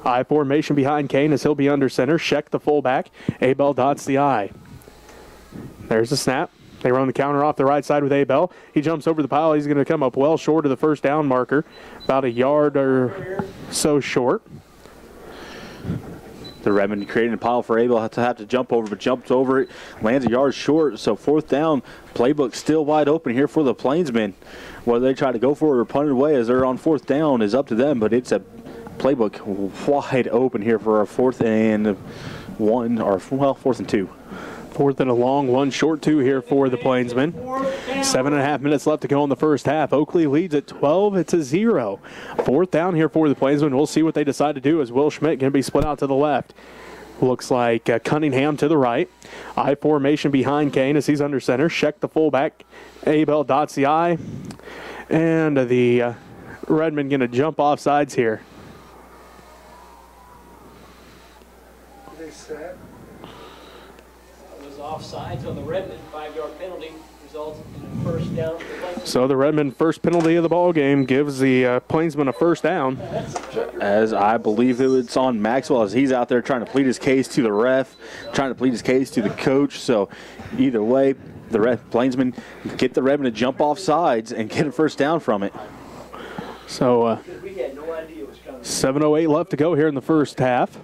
I formation behind Kane as he'll be under center. Scheck, the fullback. Abell dots the I. There's the snap. They run the counter off the right side with Abell. He jumps over the pile. He's going to come up well short of the first down marker. About a yard or so short. The Redmond creating a pile for Abell to have to jump over, but jumps over it, lands a yard short. So fourth down, playbook still wide open here for the Plainsmen. Whether they try to go for it or punt it away as they're on fourth down is up to them, but it's a playbook wide open here for a 4th and 1, or well, 4th and 2. 4th and a long, 1 short 2 here for the Plainsmen. 7.5 minutes left to go in the first half. Oakley leads at 12-0. 4th down here for the Plainsmen. We'll see what they decide to do as Will Schmidt going to be split out to the left. Looks like Cunningham to the right. I formation behind Kane as he's under center. Sheck the fullback. Abell dots the I. And the Redmond going to jump off sides here. That was offsides on the Redmond 5-yard penalty. Results in a first down. So the Redmond first penalty of the ball game gives the Plainsmen a first down. As I believe it's on Maxwell as he's out there trying to plead his case to the ref, trying to plead his case to the coach. So either way, the Plainsmen get the Redmond to jump off sides and get a first down from it. So 7:08 left to go here in the first half.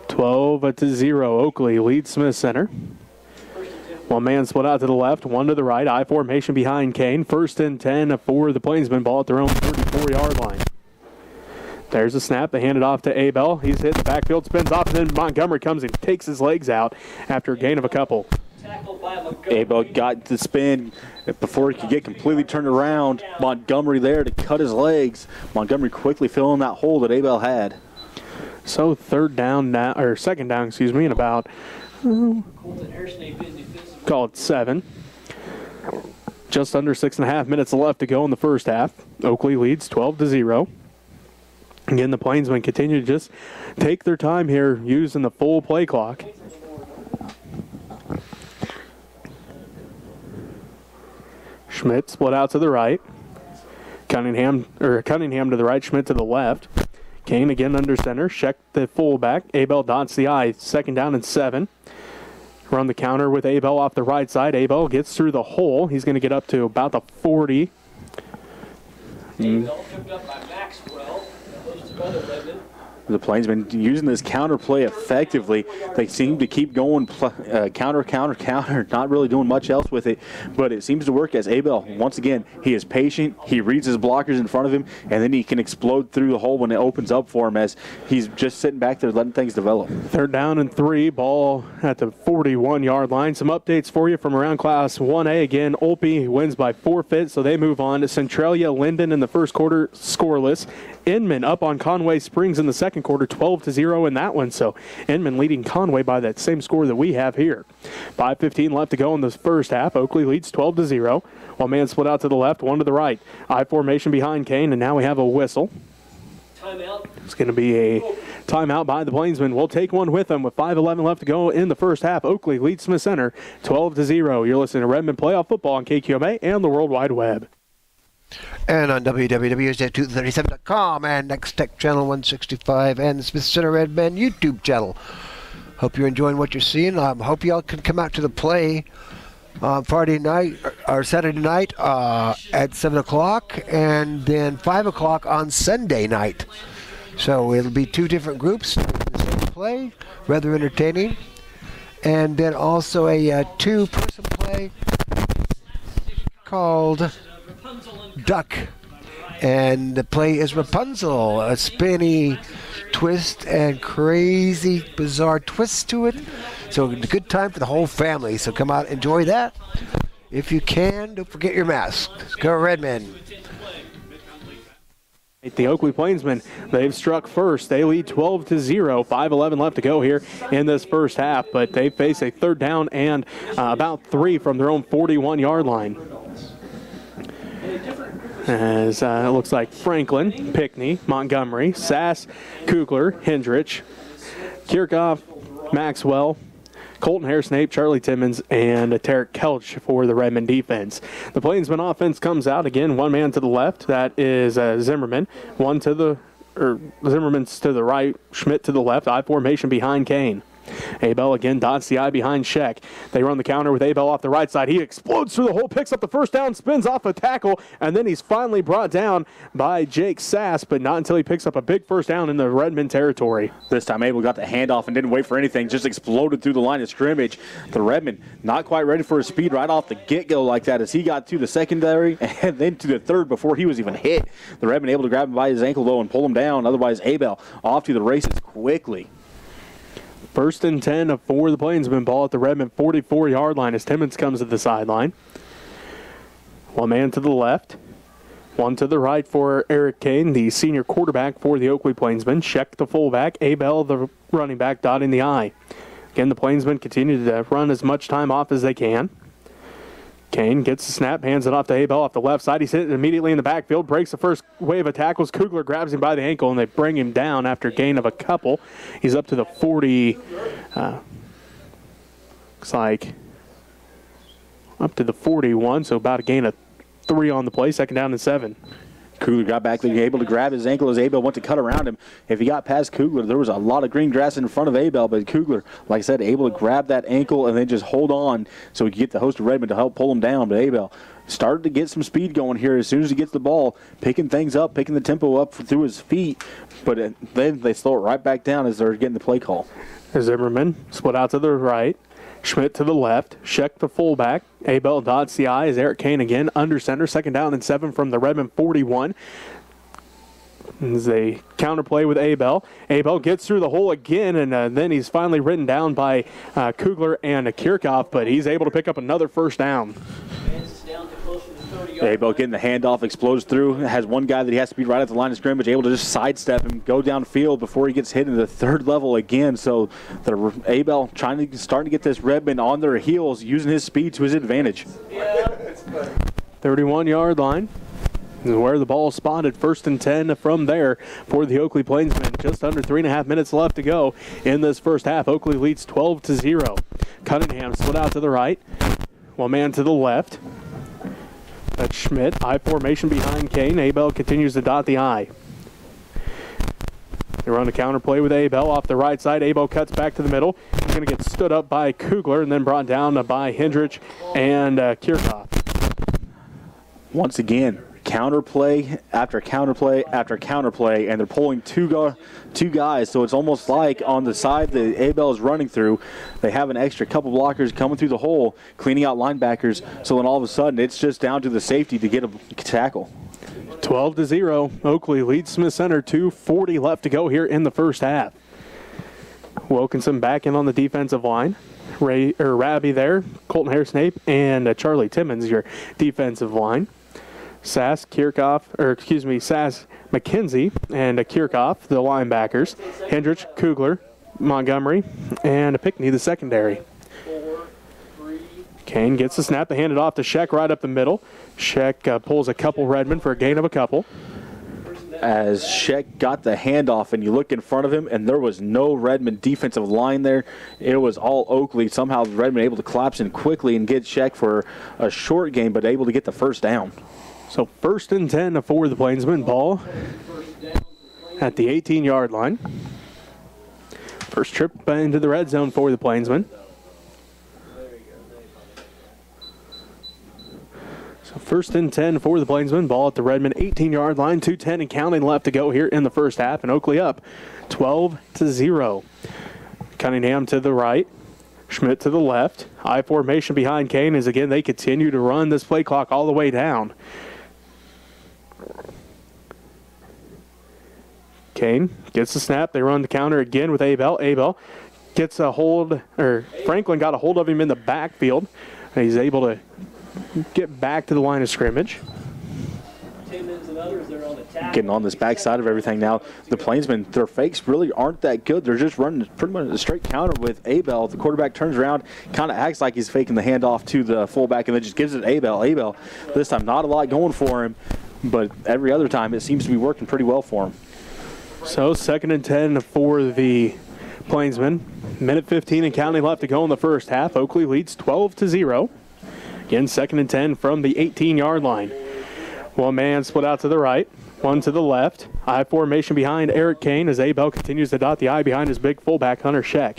12-0. Oakley leads Smith Center. One man split out to the left, one to the right. I formation behind Kane. 1st and 10 for the Plainsmen. Ball at their own 34-yard line. There's a snap. They hand it off to Abell. He's hit the backfield, spins off, and then Montgomery comes and takes his legs out after a gain of a couple. Abell got the spin before he could get completely turned around. Montgomery there to cut his legs. Montgomery quickly filling that hole that Abell had. So second down, in about call it 7. Just under 6.5 minutes left to go in the first half. Oakley leads 12-0. Again, the Plainsmen continue to just take their time here using the full play clock. Schmidt split out to the right. Cunningham to the right, Schmidt to the left. Kane again under center. Sheck the fullback. Abell dots the I. 2nd down and 7. Run the counter with Abell off the right side. Abell gets through the hole. He's going to get up to about the 40. Abell picked up by Maxwell. Close to other Redmond. The Plainsmen using this counter play effectively. They seem to keep going counter, not really doing much else with it, but it seems to work as Abell, once again, he is patient, he reads his blockers in front of him, and then he can explode through the hole when it opens up for him as he's just sitting back there letting things develop. 3rd down and 3, ball at the 41-yard line. Some updates for you from around Class 1A. Again, Olpe wins by forfeit, so they move on to Centralia. Linden in the first quarter scoreless. Inman up on Conway Springs in the second quarter, 12-0 in that one. So Inman leading Conway by that same score that we have here. 5:15 left to go in the first half. Oakley leads 12-0. One man split out to the left, one to the right. I formation behind Kane, and now we have a whistle. Timeout. It's going to be a timeout by the Plainsmen. We'll take one with them with 5:11 left to go in the first half. Oakley leads Smith Center 12-0. You're listening to Redmond Playoff Football on KQMA and the World Wide Web. And on www.237.com and Next Tech Channel 165 and the Smith Center Redmen YouTube channel. Hope you're enjoying what you're seeing. Hope y'all can come out to the play Friday night or Saturday night at 7 o'clock and then 5 o'clock on Sunday night. So it'll be 2 different groups in the same play, rather entertaining. And then also a 2-person play called Duck, and the play is Rapunzel, a spinny twist and crazy bizarre twist to it, so a good time for the whole family. So come out, enjoy that if you can. Don't forget your mask. Go Redmen. The Oakley Plainsmen, they've struck first. They lead 12-0. 5:11 left to go here in this first half, but they face a 3rd down and about 3 from their own 41-yard line. As it looks like Franklin, Pickney, Montgomery, Sass, Kugler, Hendrich, Kirchhoff, Maxwell, Colton Harrisnape, Charlie Timmons, and Tarek Kelch for the Redmond defense. The Plainsman offense comes out again. One man to the left, that is Zimmerman. Zimmerman's to the right, Schmidt to the left. I formation behind Kane. Abell again dots the I behind Sheck. They run the counter with Abell off the right side. He explodes through the hole, picks up the first down, spins off a tackle, and then he's finally brought down by Jake Sass, but not until he picks up a big first down in the Redmond territory. This time Abell got the handoff and didn't wait for anything, just exploded through the line of scrimmage. The Redmond not quite ready for his speed right off the get-go like that as he got to the secondary and then to the third before he was even hit. The Redmond able to grab him by his ankle, though, and pull him down. Otherwise, Abell off to the races quickly. 1st and 10 for the Plainsmen. Ball at the Redmond 44-yard line as Timmons comes to the sideline. One man to the left. One to the right for Eric Kane, the senior quarterback for the Oakley Plainsmen. Check the fullback. Abell, the running back, dotting the I. Again, the Plainsmen continue to run as much time off as they can. Kane gets the snap, hands it off to Abell off the left side. He's hit immediately in the backfield, breaks the first wave of tackles. Kugler grabs him by the ankle, and they bring him down after a gain of a couple. He's up to the 40. Looks like up to the 41, so about a gain of 3 on the play. Second down and 7. Kugler got back there, able to grab his ankle as Abell went to cut around him. If he got past Kugler, there was a lot of green grass in front of Abell, but Kugler, like I said, able to grab that ankle and then just hold on so he could get the host of Redmond to help pull him down. But Abell started to get some speed going here as soon as he gets the ball, picking things up, picking the tempo up through his feet, but then they slow it right back down as they're getting the play call. Zimmerman split out to the right. Schmidt to the left. Scheck the fullback. Abell dots the I as Eric Kane again under center. Second down and 7 from the Redmond 41. As they counterplay with Abell. Abell gets through the hole again, and then he's finally ridden down by Kugler and Kirchhoff, but he's able to pick up another first down. Abell getting the handoff, explodes through, has one guy that he has to beat right at the line of scrimmage, able to just sidestep him, go downfield before he gets hit in the third level again. So the Abell starting to get this Redmond on their heels, using his speed to his advantage. 31-yard line is where the ball is spotted. First and 10 from there for the Oakley Plainsmen. Just under 3.5 minutes left to go in this first half. Oakley leads 12-0. Cunningham split out to the right, one man to the left. That's Schmidt. I formation behind Kane. Abell continues to dot the I. They run a counter play with Abell off the right side. Abell cuts back to the middle. He's going to get stood up by Kugler and then brought down by Hendrich and Kirchhoff. Once again, counterplay after counterplay after counterplay, and they're pulling two guys, so it's almost like on the side that Abell is running through, they have an extra couple blockers coming through the hole, cleaning out linebackers, so then all of a sudden it's just down to the safety to get a tackle. 12-0. Oakley leads Smith Center. 2:40 left to go here in the first half. Wilkinson back in on the defensive line. Rabby there, Colton Harrisnape, and Charlie Timmons, your defensive line. Sass, McKenzie, and Kirchhoff, the linebackers. Hendrich, Kugler, Montgomery, and Pickney, the secondary. Kane gets the snap, they hand it off to Scheck right up the middle. Scheck pulls a couple Redmond for a gain of a couple. As Scheck got the handoff, and you look in front of him, and there was no Redmond defensive line there. It was all Oakley. Somehow Redmond able to collapse in quickly and get Scheck for a short gain, but able to get the first down. So first and 10 for the Plainsmen. Ball at the 18-yard line. First trip into the red zone for the Plainsmen. So first and 10 for the Plainsmen. Ball at the Redmond 18-yard line. 2:10 and counting left to go here in the first half. And Oakley up 12-0. Cunningham to the right. Schmidt to the left. I formation behind Kane as again they continue to run this play clock all the way down. Kane gets the snap. They run the counter again with Abell. Abell gets a hold, or Franklin got a hold of him in the backfield. And he's able to get back to the line of scrimmage. Getting on this backside of everything now. The Plainsmen, their fakes really aren't that good. They're just running pretty much a straight counter with Abell. The quarterback turns around, kind of acts like he's faking the handoff to the fullback, and then just gives it to Abell. Abell, this time not a lot going for him, but every other time it seems to be working pretty well for him. So second and 10 for the Plainsmen. Minute 15 and counting left to go in the first half. Oakley leads 12-0. Again, second and 10 from the 18-yard line. One man split out to the right, one to the left. I formation behind Eric Kane as Abell continues to dot the I behind his big fullback, Hunter Scheck.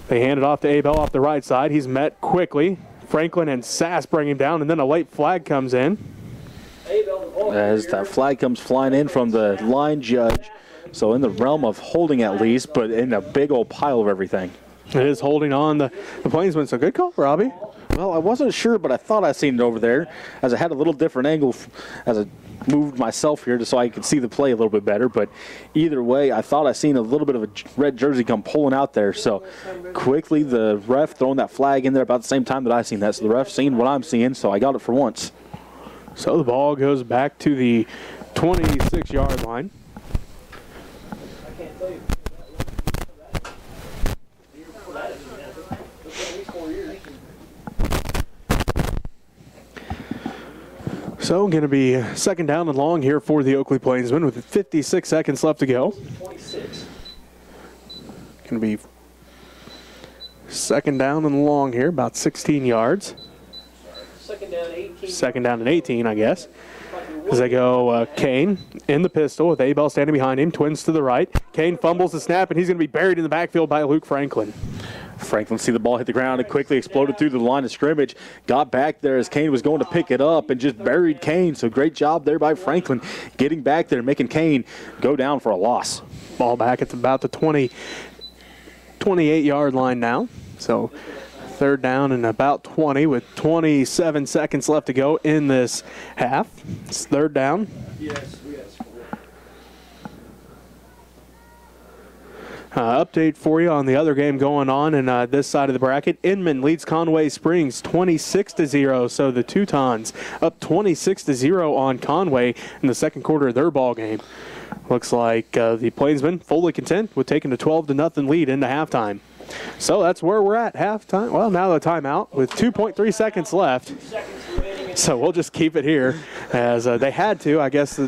They hand it off to Abell off the right side. He's met quickly. Franklin and Sass bring him down, and then a late flag comes in. As that flag comes flying in from the line judge, so in the realm of holding at least, but in a big old pile of everything. It is holding on the Plainsmen, so good call, Robbie. Well, I wasn't sure, but I thought I seen it over there as I had a little different angle as I moved myself here just so I could see the play a little bit better. But either way, I thought I seen a little bit of a red jersey come pulling out there. So quickly the ref throwing that flag in there about the same time that I seen that. So the ref seen what I'm seeing, so I got it for once. So the ball goes back to the 26-yard line. I can't tell you. So going to be second down and long here for the Oakley Plainsmen with 56 seconds left to go. 26. Going to be second down and long here, about 16 yards. Second down, 18. Second down and 18, I guess. As they go, Kane in the pistol with Abell standing behind him. Twins to the right. Kane fumbles the snap, and he's going to be buried in the backfield by Luke Franklin. Franklin see the ball hit the ground and quickly exploded through the line of scrimmage. Got back there as Kane was going to pick it up and just buried Kane. So great job there by Franklin getting back there, making Kane go down for a loss. Ball back at about the 28-yard line now. So third down and about 20 with 27 seconds left to go in this half. It's third down. Yes. Update for you on the other game going on in this side of the bracket. Inman leads Conway Springs 26-0. So the Teutons up 26-0 on Conway in the second quarter of their ball game. Looks like the Plainsmen fully content with taking a 12-0 lead into halftime. So that's where we're at halftime. Well, now the timeout with 2.3 seconds left. So we'll just keep it here as they had to. I guess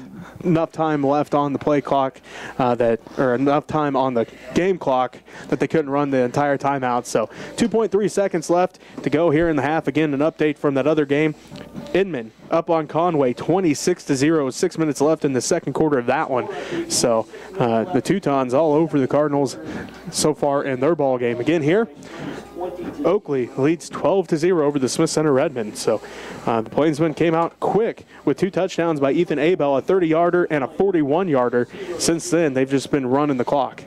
enough time left on the play clock or enough time on the game clock that they couldn't run the entire timeout. So 2.3 seconds left to go here in the half. Again, an update from that other game. Inman up on Conway 26-0. 6 minutes left in the second quarter of that one. So the Teutons all over the Cardinals so far in their ball game. Again here, Oakley leads 12-0 over the Smith Center Redmond. So the Plainsmen came out quick with 2 touchdowns by Ethan Abell, a 30-yarder and a 41-yarder. Since then, they've just been running the clock.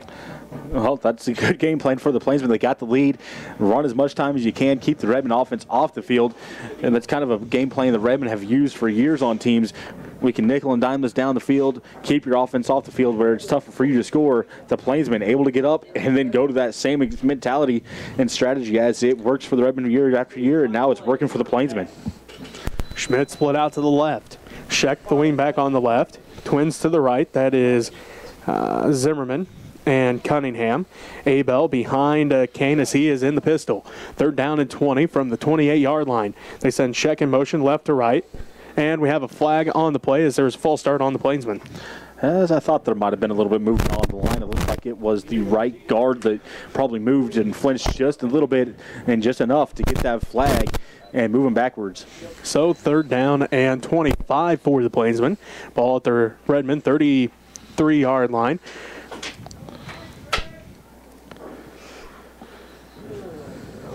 Well, that's a good game plan for the Plainsmen. They got the lead, run as much time as you can, keep the Redmond offense off the field, and that's kind of a game plan the Redmond have used for years on teams. We can nickel and dime this down the field, keep your offense off the field where it's tougher for you to score. The Plainsmen able to get up and then go to that same mentality and strategy as it works for the Redmond year after year, and now it's working for the Plainsmen. Schmidt split out to the left. Scheck, the wing back on the left. Twins to the right. That is Zimmerman and Cunningham. Abell behind Kane as he is in the pistol. Third down and 20 from the 28-yard line. They send Scheck in motion left to right. And we have a flag on the play as there's a false start on the Plainsmen. As I thought there might have been a little bit movement on the line. It looked like it was the right guard that probably moved and flinched just a little bit and just enough to get that flag and moving backwards. So third down and 25 for the Plainsmen. Ball at the Redmond 33-yard line.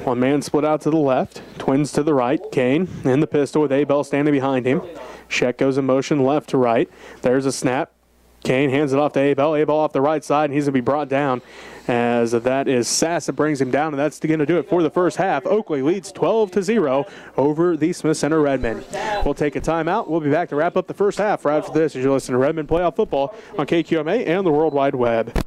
One man split out to the left. Twins to the right. Kane in the pistol with Abell standing behind him. Scheck goes in motion left to right. There's a snap. Kane hands it off to Abell. Abell off the right side, and he's going to be brought down as that is Sass that brings him down, and that's going to do it for the first half. Oakley leads 12-0 over the Smith Center Redmen. We'll take a timeout. We'll be back to wrap up the first half right after this as you listen to Redmond Playoff Football on KQMA and the World Wide Web.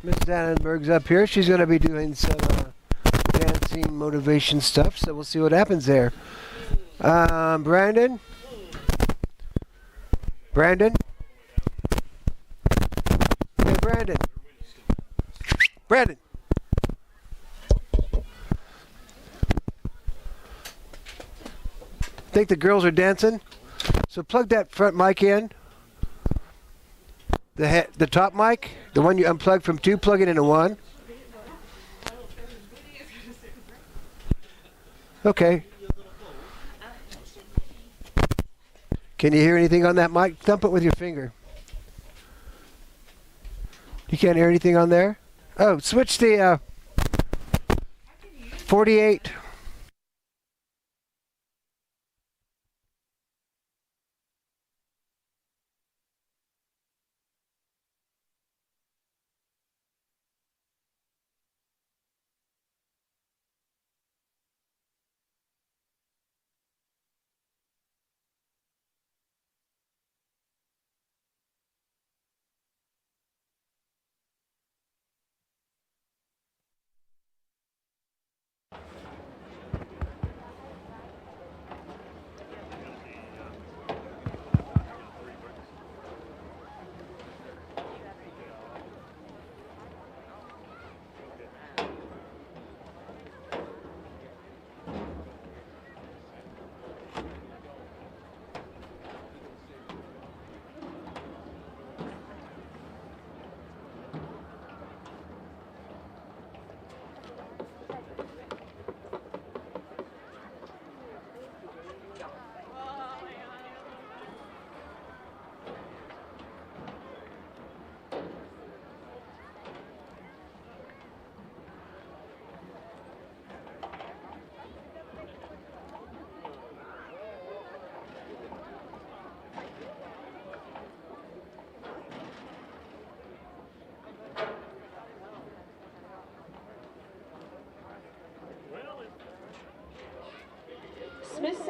Miss Dannenberg's up here. She's going to be doing some dancing motivation stuff, so we'll see what happens there. Brandon? Brandon? Hey, Brandon. Brandon. Think the girls are dancing? So plug that front mic in. The top mic, the one you unplug from 2, plug it into 1. Okay. Can you hear anything on that mic? Thump it with your finger. You can't hear anything on there? Oh, switch the 48.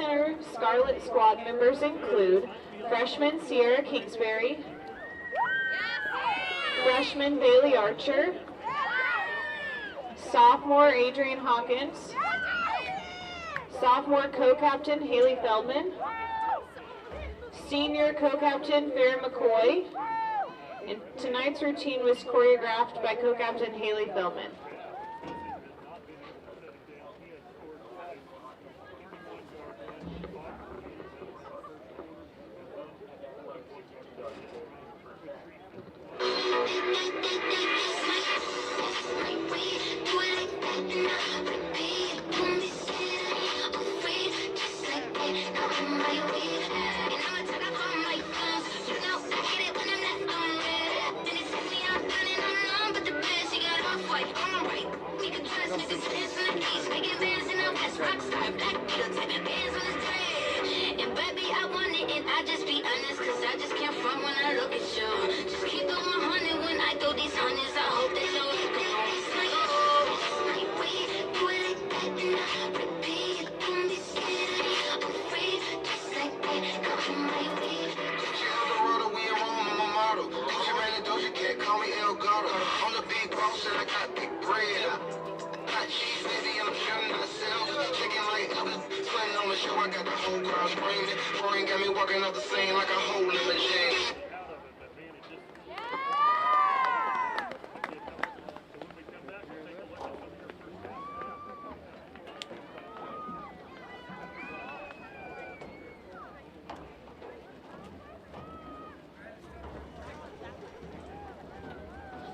Center Scarlet Squad members include freshman Sierra Kingsbury, freshman Bailey Archer, sophomore Adrian Hawkins, sophomore co-captain Haley Feldman, senior co-captain Farrah McCoy, and tonight's routine was choreographed by co-captain Haley Feldman.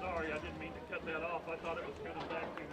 Sorry, I didn't mean to cut that off. I thought it was coming back to me.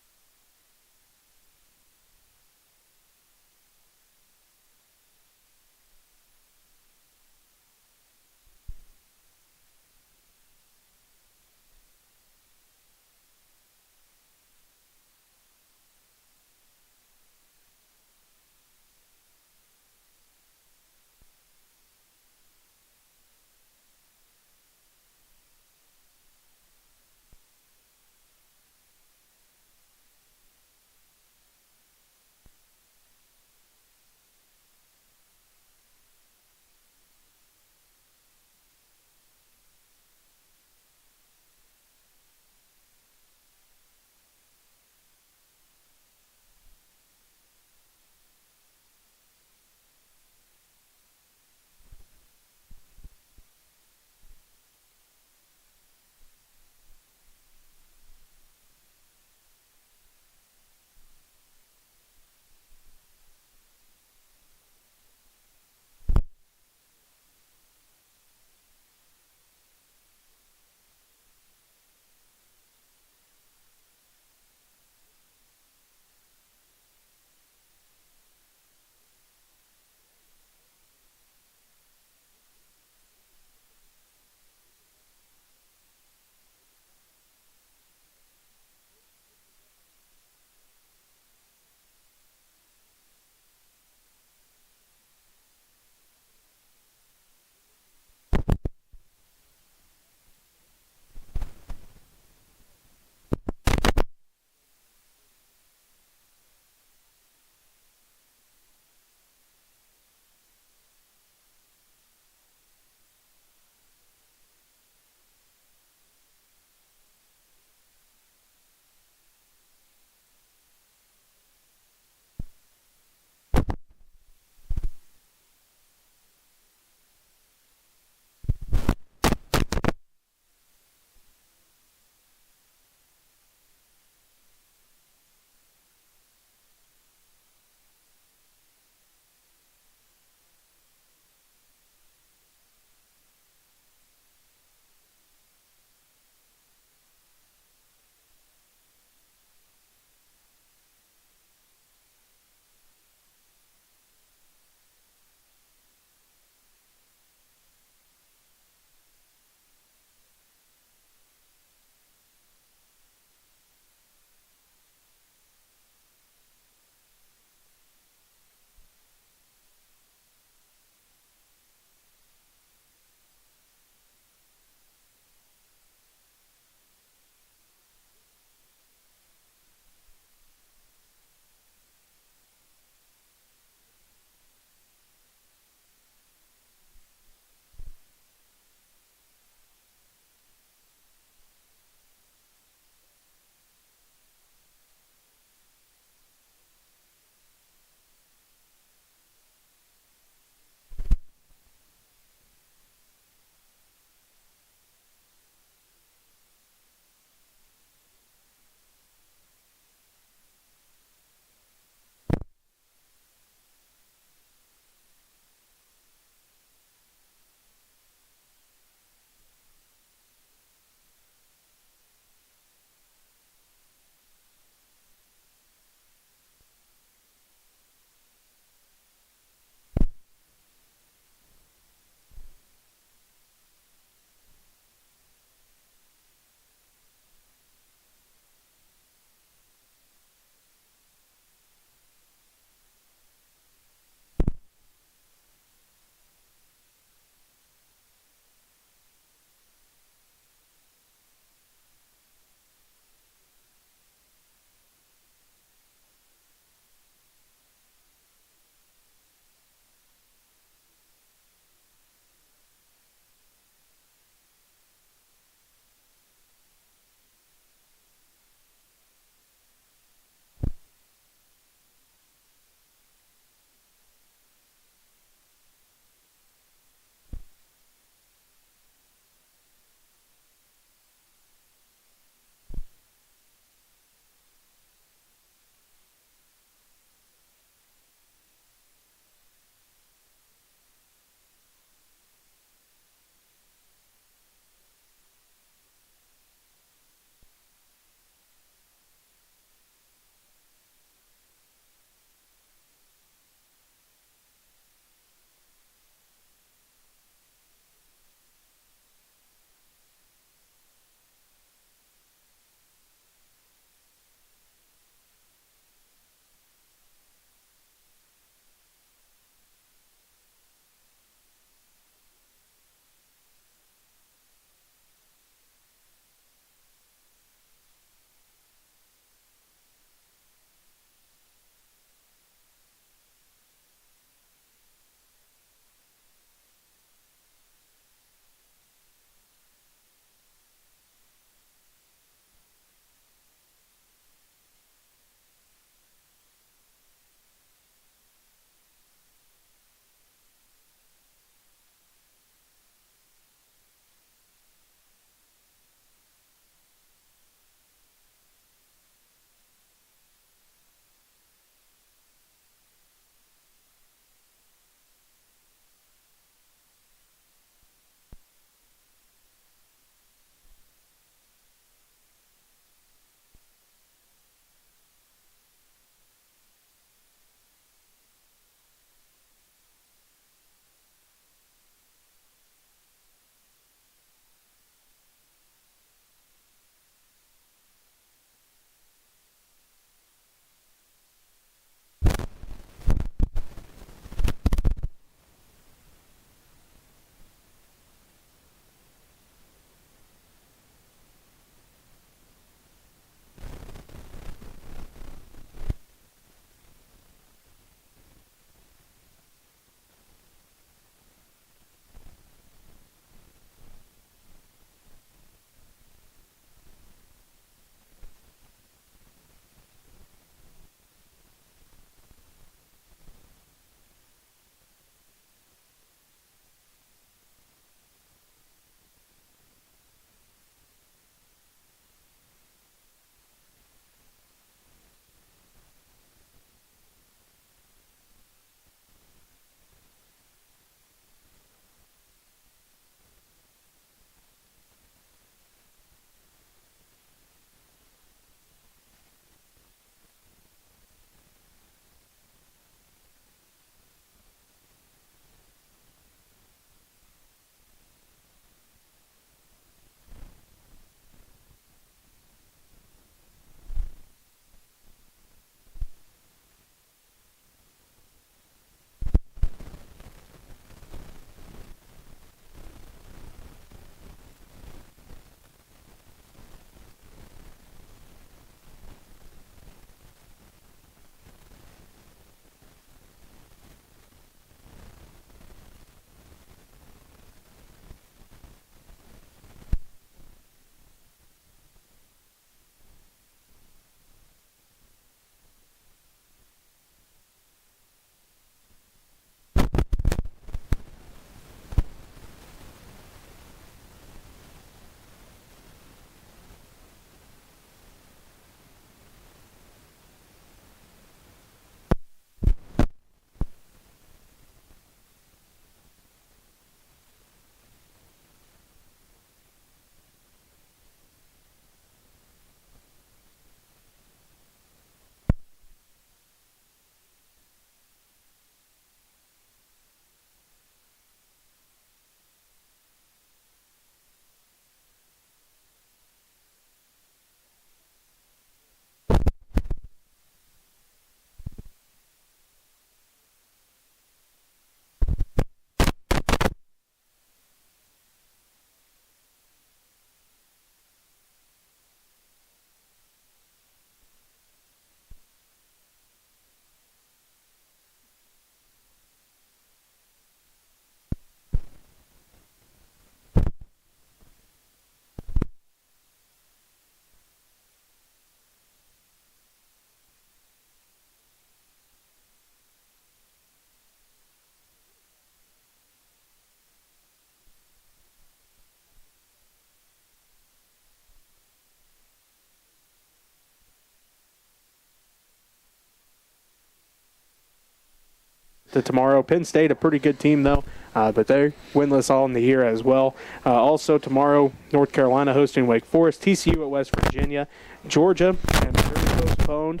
to tomorrow. Penn State, a pretty good team, though, but they're winless all in the year as well. Also tomorrow, North Carolina hosting Wake Forest, TCU at West Virginia, Georgia, and Missouri postponed.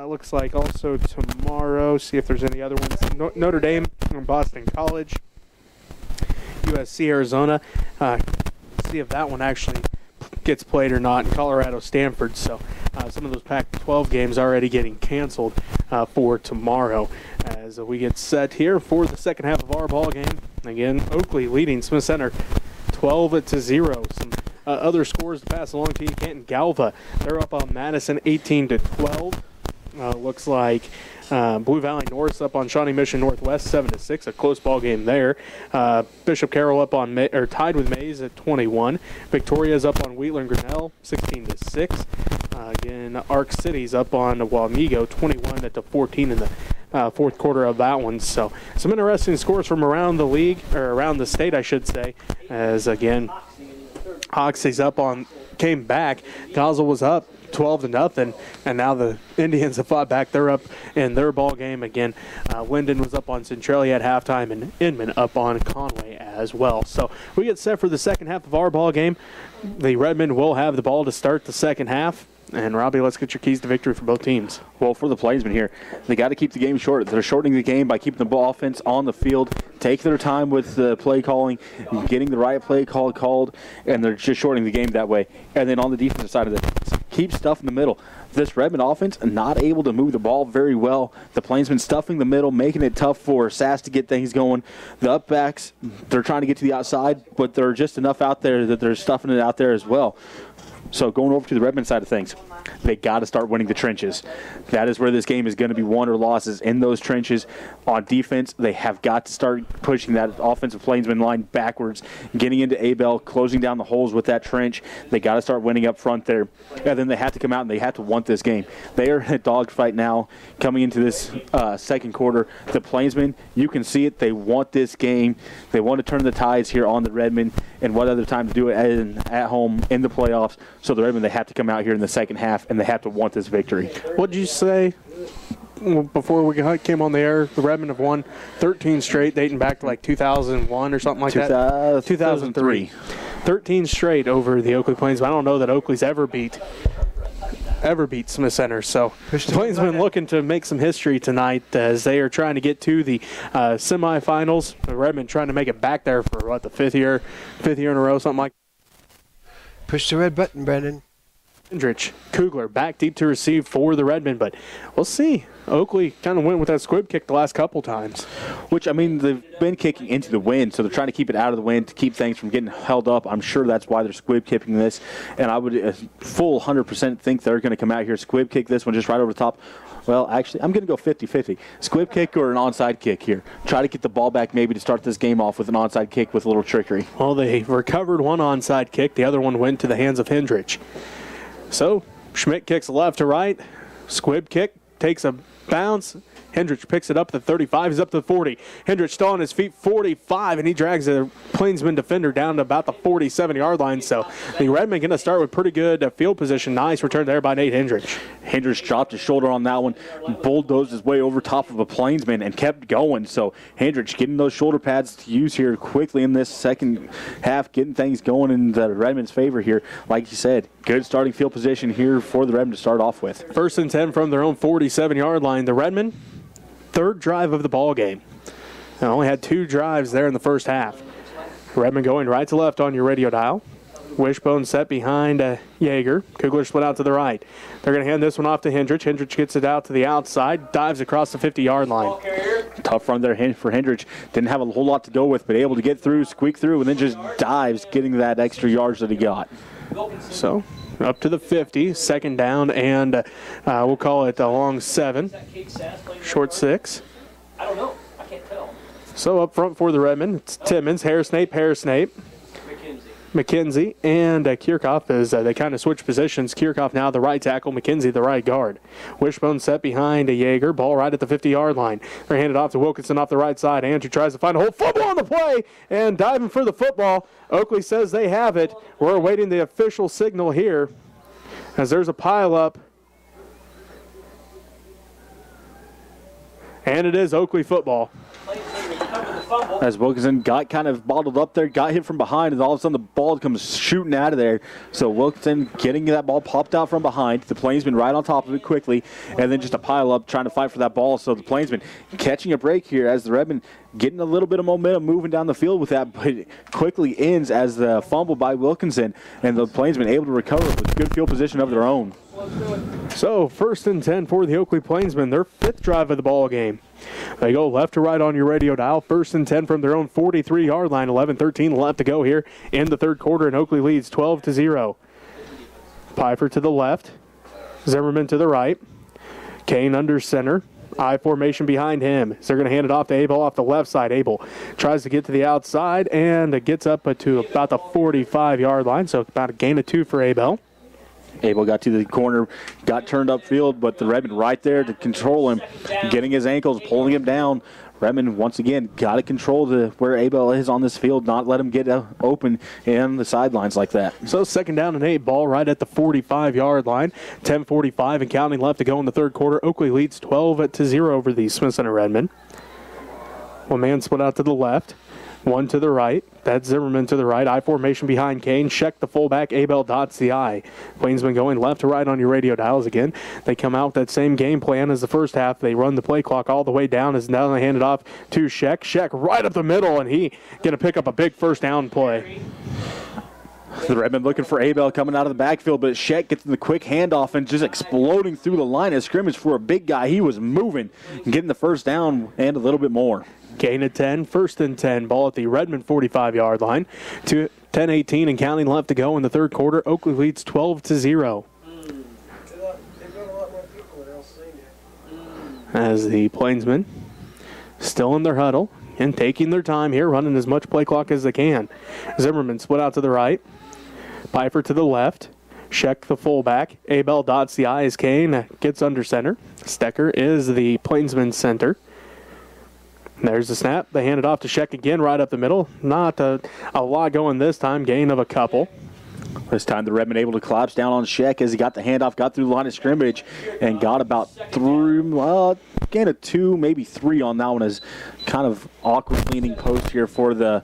Looks like also tomorrow, see if there's any other ones. Notre Dame and Boston College, USC, Arizona. See if that one actually gets played or not. In Colorado, Stanford. So some of those Pac-12 games already getting canceled for tomorrow. As we get set here for the second half of our ball game. Again, Oakley leading Smith Center 12-0. Some other scores to pass along to you. Canton Galva, they're up on Madison 18-12. Looks like Blue Valley North's up on Shawnee Mission Northwest 7-6, a close ball game there. Bishop Carroll up on tied with Mays at 21. Victoria's up on Wheatland Grinnell 16-6. Again, Arc City's up on Wamego 21-14 in the fourth quarter of that one. So some interesting scores from around the league, or around the state, I should say. As again, Hoxie's came back. Gosel was up 12-0, and now the Indians have fought back. They're up in their ball game again. Linden was up on Centralia at halftime, and Inman up on Conway as well. So we get set for the second half of our ball game. The Redmen will have the ball to start the second half. And Robbie, let's get your keys to victory for both teams. Well, for the Plainsmen here, they got to keep the game short. They're shortening the game by keeping the ball offense on the field, take their time with the play calling, getting the right play called, and they're just shortening the game that way. And then on the defensive side of it, keep stuff in the middle. This Redmond offense not able to move the ball very well. The Plainsmen stuffing the middle, making it tough for Sass to get things going. The upbacks, they're trying to get to the outside, but they're just enough out there that they're stuffing it out there as well. So going over to the Redmond side of things, they got to start winning the trenches. That is where this game is going to be won or losses, in those trenches. On defense, they have got to start pushing that offensive Plainsman line backwards, getting into Abell, closing down the holes with that trench. They got to start winning up front there. And then they have to come out and they have to want this game. They are in a dogfight now coming into this second quarter. The Plainsmen, you can see it. They want this game. They want to turn the tides here on the Redmond, and what other time to do it at home in the playoffs. So the Redmond, they have to come out here in the second half, and they have to want this victory. What did you say before we came on the air? The Redmond have won 13 straight, dating back to like 2001 or something like that? 2003. 13 straight over the Oakley Plainsmen. I don't know that Oakley's ever beat Smith Center. So the Plainsmen looking to make some history tonight as they are trying to get to the semifinals. The Redmond trying to make it back there for, the fifth year in a row, something like that. Push the red button, Brandon. Hendrich, Kugler back deep to receive for the Redmen, but we'll see. Oakley kind of went with that squib kick the last couple times. Which, they've been kicking into the wind, so they're trying to keep it out of the wind to keep things from getting held up. I'm sure that's why they're squib kicking this, and I would full 100% think they're going to come out here, squib kick this one just right over the top. Well, actually, I'm going to go 50-50. Squib kick or an onside kick here. Try to get the ball back maybe to start this game off with an onside kick with a little trickery. Well, they recovered one onside kick. The other one went to the hands of Hendrich. So Schmidt kicks left to right. Squib kick takes a bounce. Hendrich picks it up to 35. He's up to the 40. Hendrich still on his feet, 45, and he drags the Plainsman defender down to about the 47-yard line. So the Redmen going to start with pretty good field position. Nice return there by Nate Hendrich. Hendrich dropped his shoulder on that one, bulldozed his way over top of a Plainsman, and kept going. So Hendrich getting those shoulder pads to use here quickly in this second half, getting things going in the Redmond's favor here. Like you said, good starting field position here for the Redmond to start off with. 1st and 10 from their own 47-yard line. The Redmen, third drive of the ball game. They only had 2 drives there in the first half. Redmond going right to left on your radio dial. Wishbone set behind Yeager. Kugler split out to the right. They're going to hand this one off to Hendrich. Hendrich gets it out to the outside, dives across the 50-yard line. Tough run there for Hendrich. Didn't have a whole lot to go with, but able to get through, squeak through, and then just dives, getting that extra yards that he got. So up to the 50, second down, and we'll call it a long 7, short 6. I don't know. I can't tell. So up front for the Redmen, it's Timmons, Harrisnape, McKenzie, and Kirchhoff as they kind of switch positions. Kirchhoff now the right tackle, McKenzie the right guard. Wishbone set behind Yeager, ball right at the 50-yard line. They're handed off to Wilkinson off the right side. Andrew tries to find a hole, football on the play, and diving for the football. Oakley says they have it. We're awaiting the official signal here as there's a pile-up. And it is Oakley football. fumble. As Wilkinson got kind of bottled up there, got hit from behind, and all of a sudden the ball comes shooting out of there. So Wilkinson getting that ball popped out from behind. The Plainsmen right on top of it quickly, and then just a pile up trying to fight for that ball. So the Plainsmen catching a break here as the Redmen getting a little bit of momentum moving down the field with that, but it quickly ends as the fumble by Wilkinson, and the Plainsmen able to recover with good field position of their own. So 1st and 10 for the Oakley Plainsmen, their 5th drive of the ball game. They go left to right on your radio dial. 1st and 10 from their own 43-yard line. 11-13 left to go here in the third quarter, and Oakley leads 12-0. Pfeiffer to the left. Zimmerman to the right. Kane under center. I formation behind him. So they're going to hand it off to Abell off the left side. Abell tries to get to the outside, and it gets up to about the 45-yard line, so about a gain of 2 for Abell. Abell got to the corner, got turned upfield, but the Redmond right there to control him, getting his ankles, pulling him down. Redmond, once again, got to control where Abell is on this field, not let him get open in the sidelines like that. So 2nd down and 8, ball right at the 45-yard line. 10:45 and counting left to go in the third quarter. Oakley leads 12-0 over the Smith Center Redmen. One man split out to the left. One to the right. That's Zimmerman to the right. I formation behind Kane. Check the fullback. Abell dots the I. Plainsmen going left to right on your radio dials again. They come out with that same game plan as the first half. They run the play clock all the way down. As now they hand it off to Sheck. Sheck right up the middle, and he going to pick up a big first down play. The Redmen looking for Abell coming out of the backfield, but Sheck gets the quick handoff and just exploding through the line of scrimmage for a big guy. He was moving and getting the first down and a little bit more. Gain of 10, 1st and 10, ball at the Redmond 45-yard line. 10:18 and counting left to go in the third quarter. Oakley leads 12-0. As the Plainsmen still in their huddle and taking their time here, running as much play clock as they can. Zimmerman split out to the right. Pfeiffer to the left. Sheck the fullback. Abell dots the I as Kane gets under center. Stecker is the Plainsman center. There's the snap. They hand it off to Sheck again right up the middle. Not a lot going this time. Gain of a couple. This time the Redmen able to collapse down on Sheck as he got the handoff, got through the line of scrimmage, and got about gain of 2, maybe 3 on that one, as kind of awkward leaning post here for the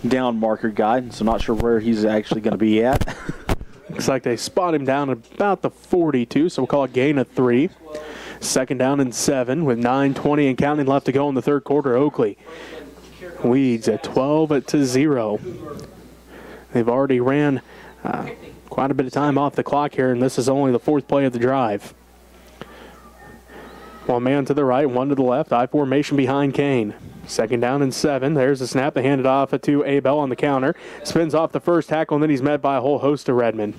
down marker guy. So not sure where he's actually going to be at. Looks like they spot him down at about the 42, so we'll call it gain of 3. 2nd down and 7 with 9:20 and counting left to go in the third quarter. Oakley leads at 12-0. They've already ran quite a bit of time off the clock here, and this is only the 4th play of the drive. One man to the right, one to the left. I formation behind Kane. 2nd down and 7. There's the snap. They hand it off to Abell on the counter. Spins off the first tackle, and then he's met by a whole host of Redmen.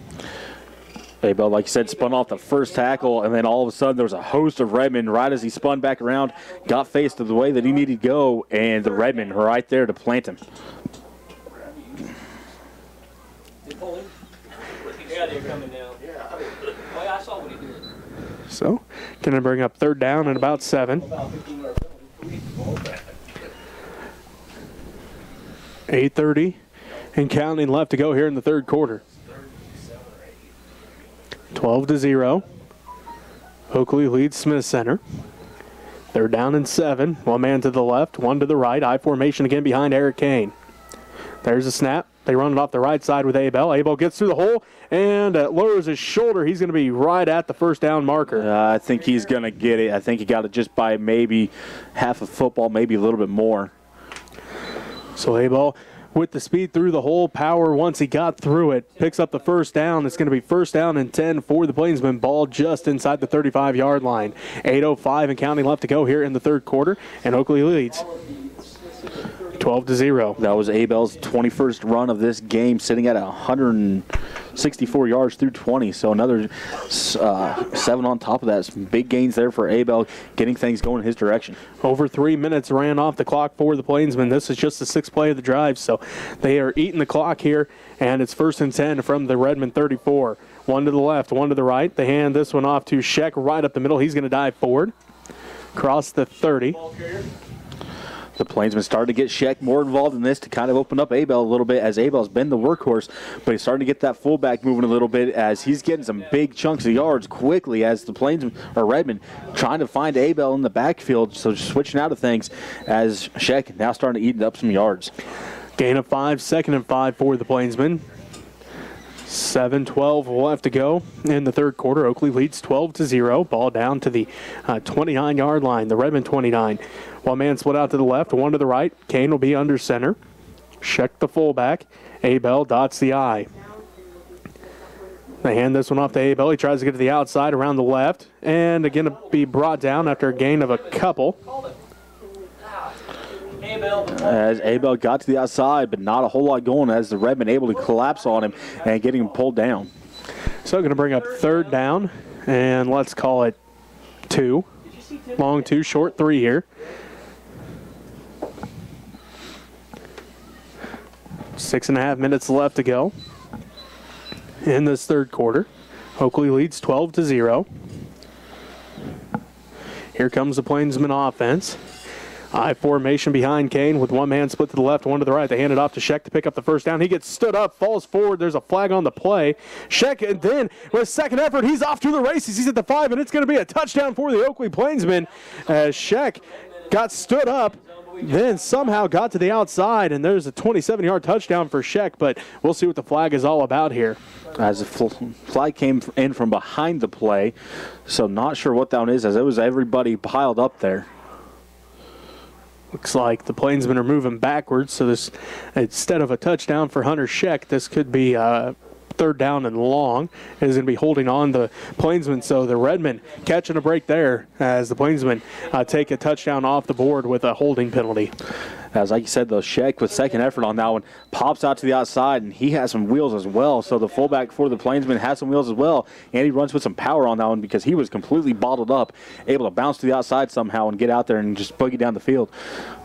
Abell, like you said, spun off the first tackle, and then all of a sudden there was a host of Redmen right as he spun back around, got faced to the way that he needed to go, and the Redmen right there to plant him. Yeah, they're coming now. Oh, yeah, I saw what he did. So, going to bring up 3rd down and about 7. 8:30 and counting left to go here in the third quarter. 12-0. Oakley leads Smith Center. 3rd down and 7. One man to the left, one to the right. I formation again behind Eric Kane. There's a snap. They run it off the right side with Abell. Abell gets through the hole and lowers his shoulder. He's going to be right at the first down marker. I think he's going to get it. I think he got it just by maybe half a football, maybe a little bit more. So Abell with the speed through the hole, power once he got through it, picks up the first down. It's going to be 1st down and 10 for the Plainsmen. Ball just inside the 35-yard line. 8:05 and counting left to go here in the third quarter, and Oakley leads 12-0. That was Abell's 21st run of this game, sitting at 164 yards through 20. So another 7 on top of that. Some big gains there for Abell, getting things going in his direction. Over 3 minutes ran off the clock for the Plainsmen. This is just the 6th play of the drive, so they are eating the clock here, and it's 1st and 10 from the Redmond 34. One to the left, one to the right. They hand this one off to Sheck right up the middle. He's going to dive forward. Across the 30. The Plainsmen started to get Sheck more involved in this to kind of open up Abell a little bit, as Abell's been the workhorse, but he's starting to get that fullback moving a little bit as he's getting some big chunks of yards quickly as the Plainsmen, or Redmond, trying to find Abell in the backfield, so just switching out of things as Sheck now starting to eat up some yards. Gain of 5, 2nd and 5 for the Plainsmen. 7:12 left to go in the third quarter. Oakley leads 12-0. Ball down to the 29-yard line, the Redmond 29. One man split out to the left, one to the right. Kane will be under center. Sheck the fullback. Abell dots the I. They hand this one off to Abell. He tries to get to the outside around the left, and again to be brought down after a gain of a couple. As Abell got to the outside, but not a whole lot going as the Redmen able to collapse on him and getting him pulled down. So going to bring up third down, and let's call it 2. Long 2, short 3 here. 6.5 minutes left to go in this third quarter. Oakley leads 12-0. Here comes the Plainsman offense. I formation behind Kane with one man split to the left, one to the right. They hand it off to Sheck to pick up the first down. He gets stood up, falls forward. There's a flag on the play. Sheck, and then with second effort, he's off to the races. He's at the 5, and it's going to be a touchdown for the Oakley Plainsmen as Sheck got stood up, then somehow got to the outside, and there's a 27-yard touchdown for Sheck, but we'll see what the flag is all about here. As the flag came in from behind the play, so not sure what that one is, as it was everybody piled up there. Looks like the Plainsmen are moving backwards, so this, instead of a touchdown for Hunter Sheck, this could be third down and long. It is going to be holding on the Plainsmen, so the Redmen catching a break there as the Plainsmen take a touchdown off the board with a holding penalty. As like you said, though, Sheck with second effort on that one pops out to the outside, and he has some wheels as well. So the fullback for the Plainsmen has some wheels as well, and he runs with some power on that one because he was completely bottled up, able to bounce to the outside somehow and get out there and just boogie down the field.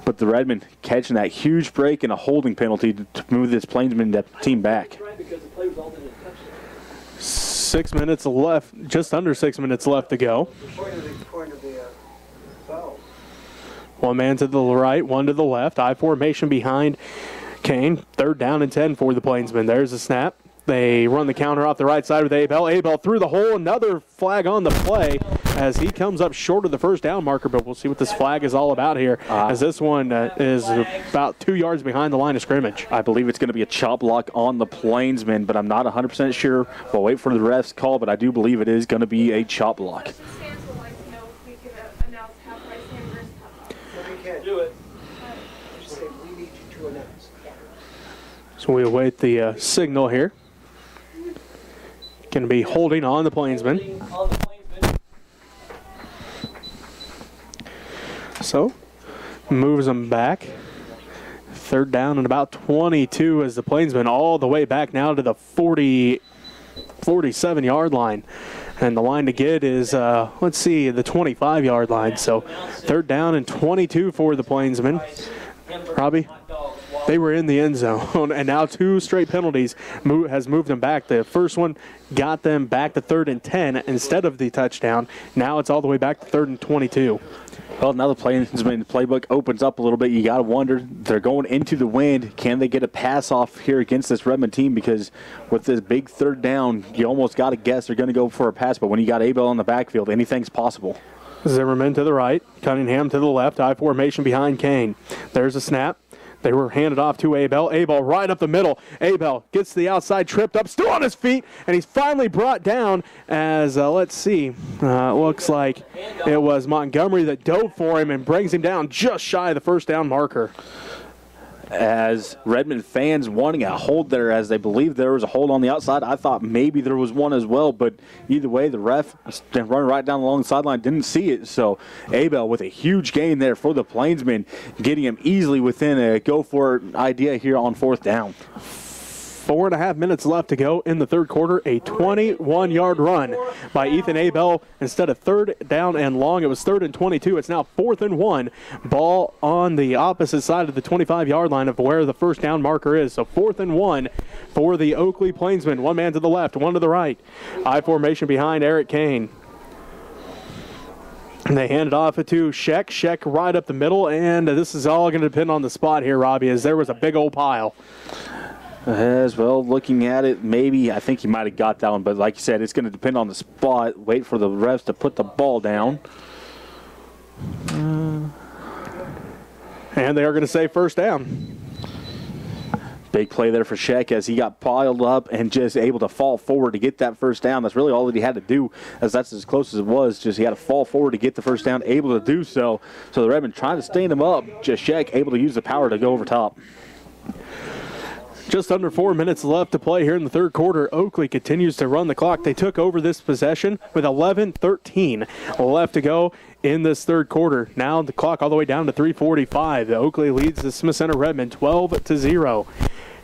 But the Redmen catching that huge break and a holding penalty to move this Plainsman team back. 6 minutes left, just under 6 minutes left to go. One man to the right, one to the left. I formation behind Kane. Third down and 10 for the Plainsmen. There's a snap. They run the counter off the right side with Abell. Abell through the hole. Another flag on the play as he comes up short of the first down marker, but we'll see what this flag is all about here as this one is about 2 yards behind the line of scrimmage. I believe it's going to be a chop block on the Plainsmen, but I'm not 100% sure. We'll wait for the ref's call, but I do believe it is going to be a chop block. Do it. So we await the signal here. Going to be holding on the Plainsmen. So moves them back. Third down and about 22 as the Plainsmen all the way back now to the 47-yard line. And the line to get is, let's see, the 25-yard line. So third down and 22 for the Plainsmen. Robbie, they were in the end zone, and now 2 straight penalties has moved them back. The first one got them back to 3rd and 10 instead of the touchdown. Now it's all the way back to 3rd and 22. Well, now the Plainsman playbook opens up a little bit. You got to wonder, they're going into the wind. Can they get a pass off here against this Redmond team? Because with this big third down, you almost got to guess they're going to go for a pass. But when you got Abell on the backfield, anything's possible. Zimmerman to the right, Cunningham to the left, I formation behind Kane. There's a snap. They were handed off to Abell. Abell right up the middle. Abell gets to the outside, tripped up, still on his feet, and he's finally brought down as, let's see, looks like it was Montgomery that dove for him and brings him down just shy of the first down marker. As Redmond fans wanting a hold there as they believe there was a hold on the outside. I thought maybe there was one as well, but either way, the ref running right down along the sideline didn't see it. So Abell with a huge gain there for the Plainsmen, getting him easily within a go-for-it idea here on 4th down. 4.5 minutes left to go in the third quarter. A 21-yard run by Ethan Abell. Instead of third down and long, it was 3rd and 22. It's now 4th and 1. Ball on the opposite side of the 25-yard line of where the first down marker is. So 4th and 1 for the Oakley Plainsmen. One man to the left, one to the right. I formation behind Eric Kane. And they hand it off to Sheck. Sheck right up the middle, and this is all going to depend on the spot here, Robbie, as there was a big old pile. As well, looking at it, maybe, I think he might have got that one, but like you said, it's going to depend on the spot. Wait for the refs to put the ball down. And they are going to say first down. Big play there for Sheck as he got piled up and just able to fall forward to get that first down. That's really all that he had to do, as that's as close as it was. Just he had to fall forward to get the first down, able to do so. So the Redmen trying to stand him up. Just Sheck able to use the power to go over top. Just under 4 minutes left to play here in the third quarter. Oakley continues to run the clock. They took over this possession with 11:13 left to go in this third quarter. Now the clock all the way down to 3:45. Oakley leads the Smith Center Redmen 12-0.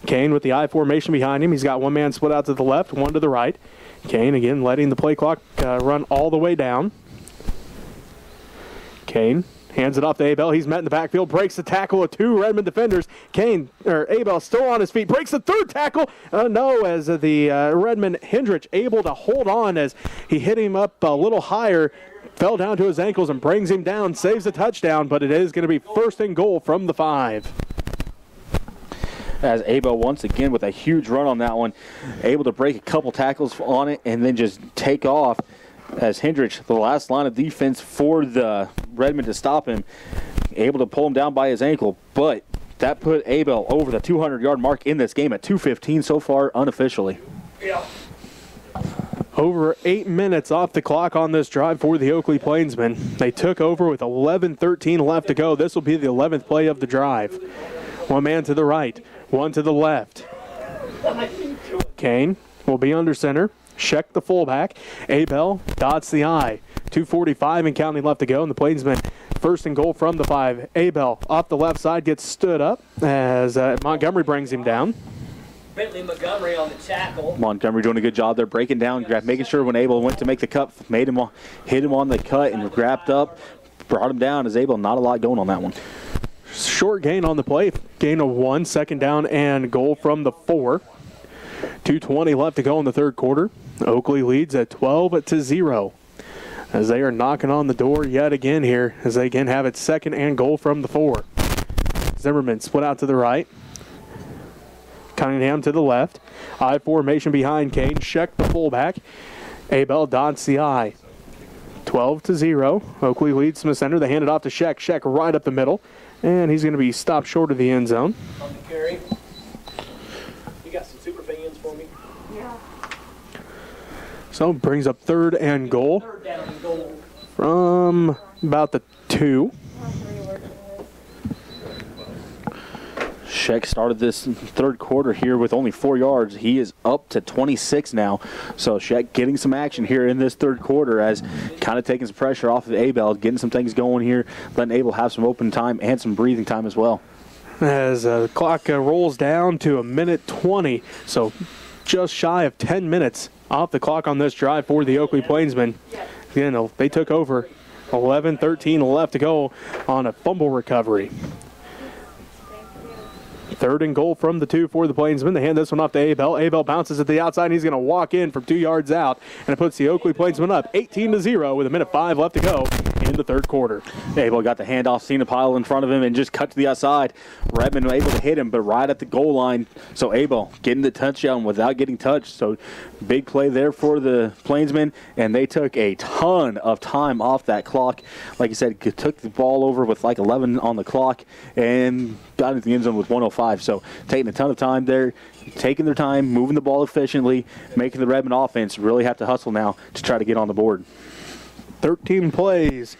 Kane with the I formation behind him. He's got one man split out to the left, one to the right. Kane again letting the play clock run all the way down. Kane hands it off to Abell. He's met in the backfield, breaks the tackle of two Redmond defenders. Abell still on his feet, breaks the third tackle. As the Redmond Hendrich able to hold on as he hit him up a little higher, fell down to his ankles and brings him down, saves a touchdown, but it is going to be first and goal from the 5. As Abell once again with a huge run on that one, able to break a couple tackles on it and then just take off. As Hendrich, the last line of defense for the Redmond to stop him, able to pull him down by his ankle, but that put Abell over the 200-yard mark in this game at 2:15 so far unofficially. Yeah. Over 8 minutes off the clock on this drive for the Oakley Plainsmen. They took over with 11:13 left to go. This will be the 11th play of the drive. One man to the right, one to the left. Kane will be under center. Sheck the fullback. Abell dots the I. 2:45 and counting left to go, and the Plainsmen first and goal from the 5. Abell off the left side gets stood up as Montgomery brings him down. Bentley Montgomery on the tackle. Montgomery doing a good job there, breaking down, making sure when Abell went to make the cut, hit him on the cut and wrapped up, brought him down. As Abell, not a lot going on that one. Short gain on the play, gain of 1, second down and goal from the 4. 2:20 left to go in the third quarter. Oakley leads at 12-0 as they are knocking on the door yet again here as they again have it second and goal from the 4. Zimmerman split out to the right. Cunningham to the left. I formation behind Kane. Sheck the fullback. Abell dots the I. 12-0. Oakley leads Smith Center. They hand it off to Sheck. Sheck right up the middle. And he's going to be stopped short of the end zone. On the carry. You got some super fans for me? Yeah. So brings up third and goal. Third down and goal. From about the 2. Sheck started this third quarter here with only 4 yards. He is up to 26 now. So Sheck getting some action here in this third quarter as kind of taking some pressure off of Abell, getting some things going here, letting Abell have some open time and some breathing time as well. As the clock rolls down to 1:20, so just shy of 10 minutes off the clock on this drive for the Oakley Plainsmen. Again, they took over. 11:13 left to go on a fumble recovery. Third and goal from the 2 for the Plainsmen. They hand this one off to Abell. Abell bounces at the outside, and he's going to walk in from 2 yards out, and it puts the Oakley Plainsmen up 18-0 with 1:05 left to go in the third quarter. Abell got the handoff, seen a pile in front of him, and just cut to the outside. Redmond was able to hit him, but right at the goal line. So Abell getting the touchdown without getting touched. So big play there for the Plainsmen, and they took a ton of time off that clock. Like you said, took the ball over with like 11 on the clock and got into the end zone with 1:05. So taking a ton of time there, taking their time, moving the ball efficiently, making the Redmond offense really have to hustle now to try to get on the board. 13 plays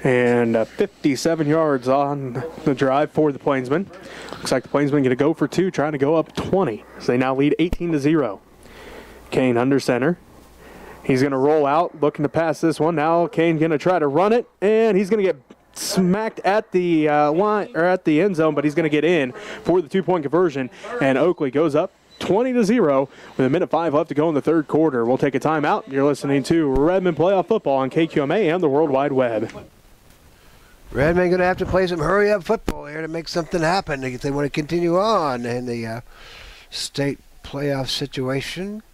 and 57 yards on the drive for the Plainsmen. Looks like the Plainsmen going to go for 2, trying to go up 20. So they now lead 18-0. Kane under center. He's going to roll out, looking to pass this one. Now Kane going to try to run it, and he's going to get smacked at the line or at the end zone, but he's going to get in for the 2-point conversion, and Oakley goes up 20-0 with 1:05 left to go in the third quarter. We'll take a timeout. You're listening to Redmond Playoff Football on KQMA and the World Wide Web. Redmond going to have to play some hurry-up football here to make something happen if they want to continue on in the state playoff situation.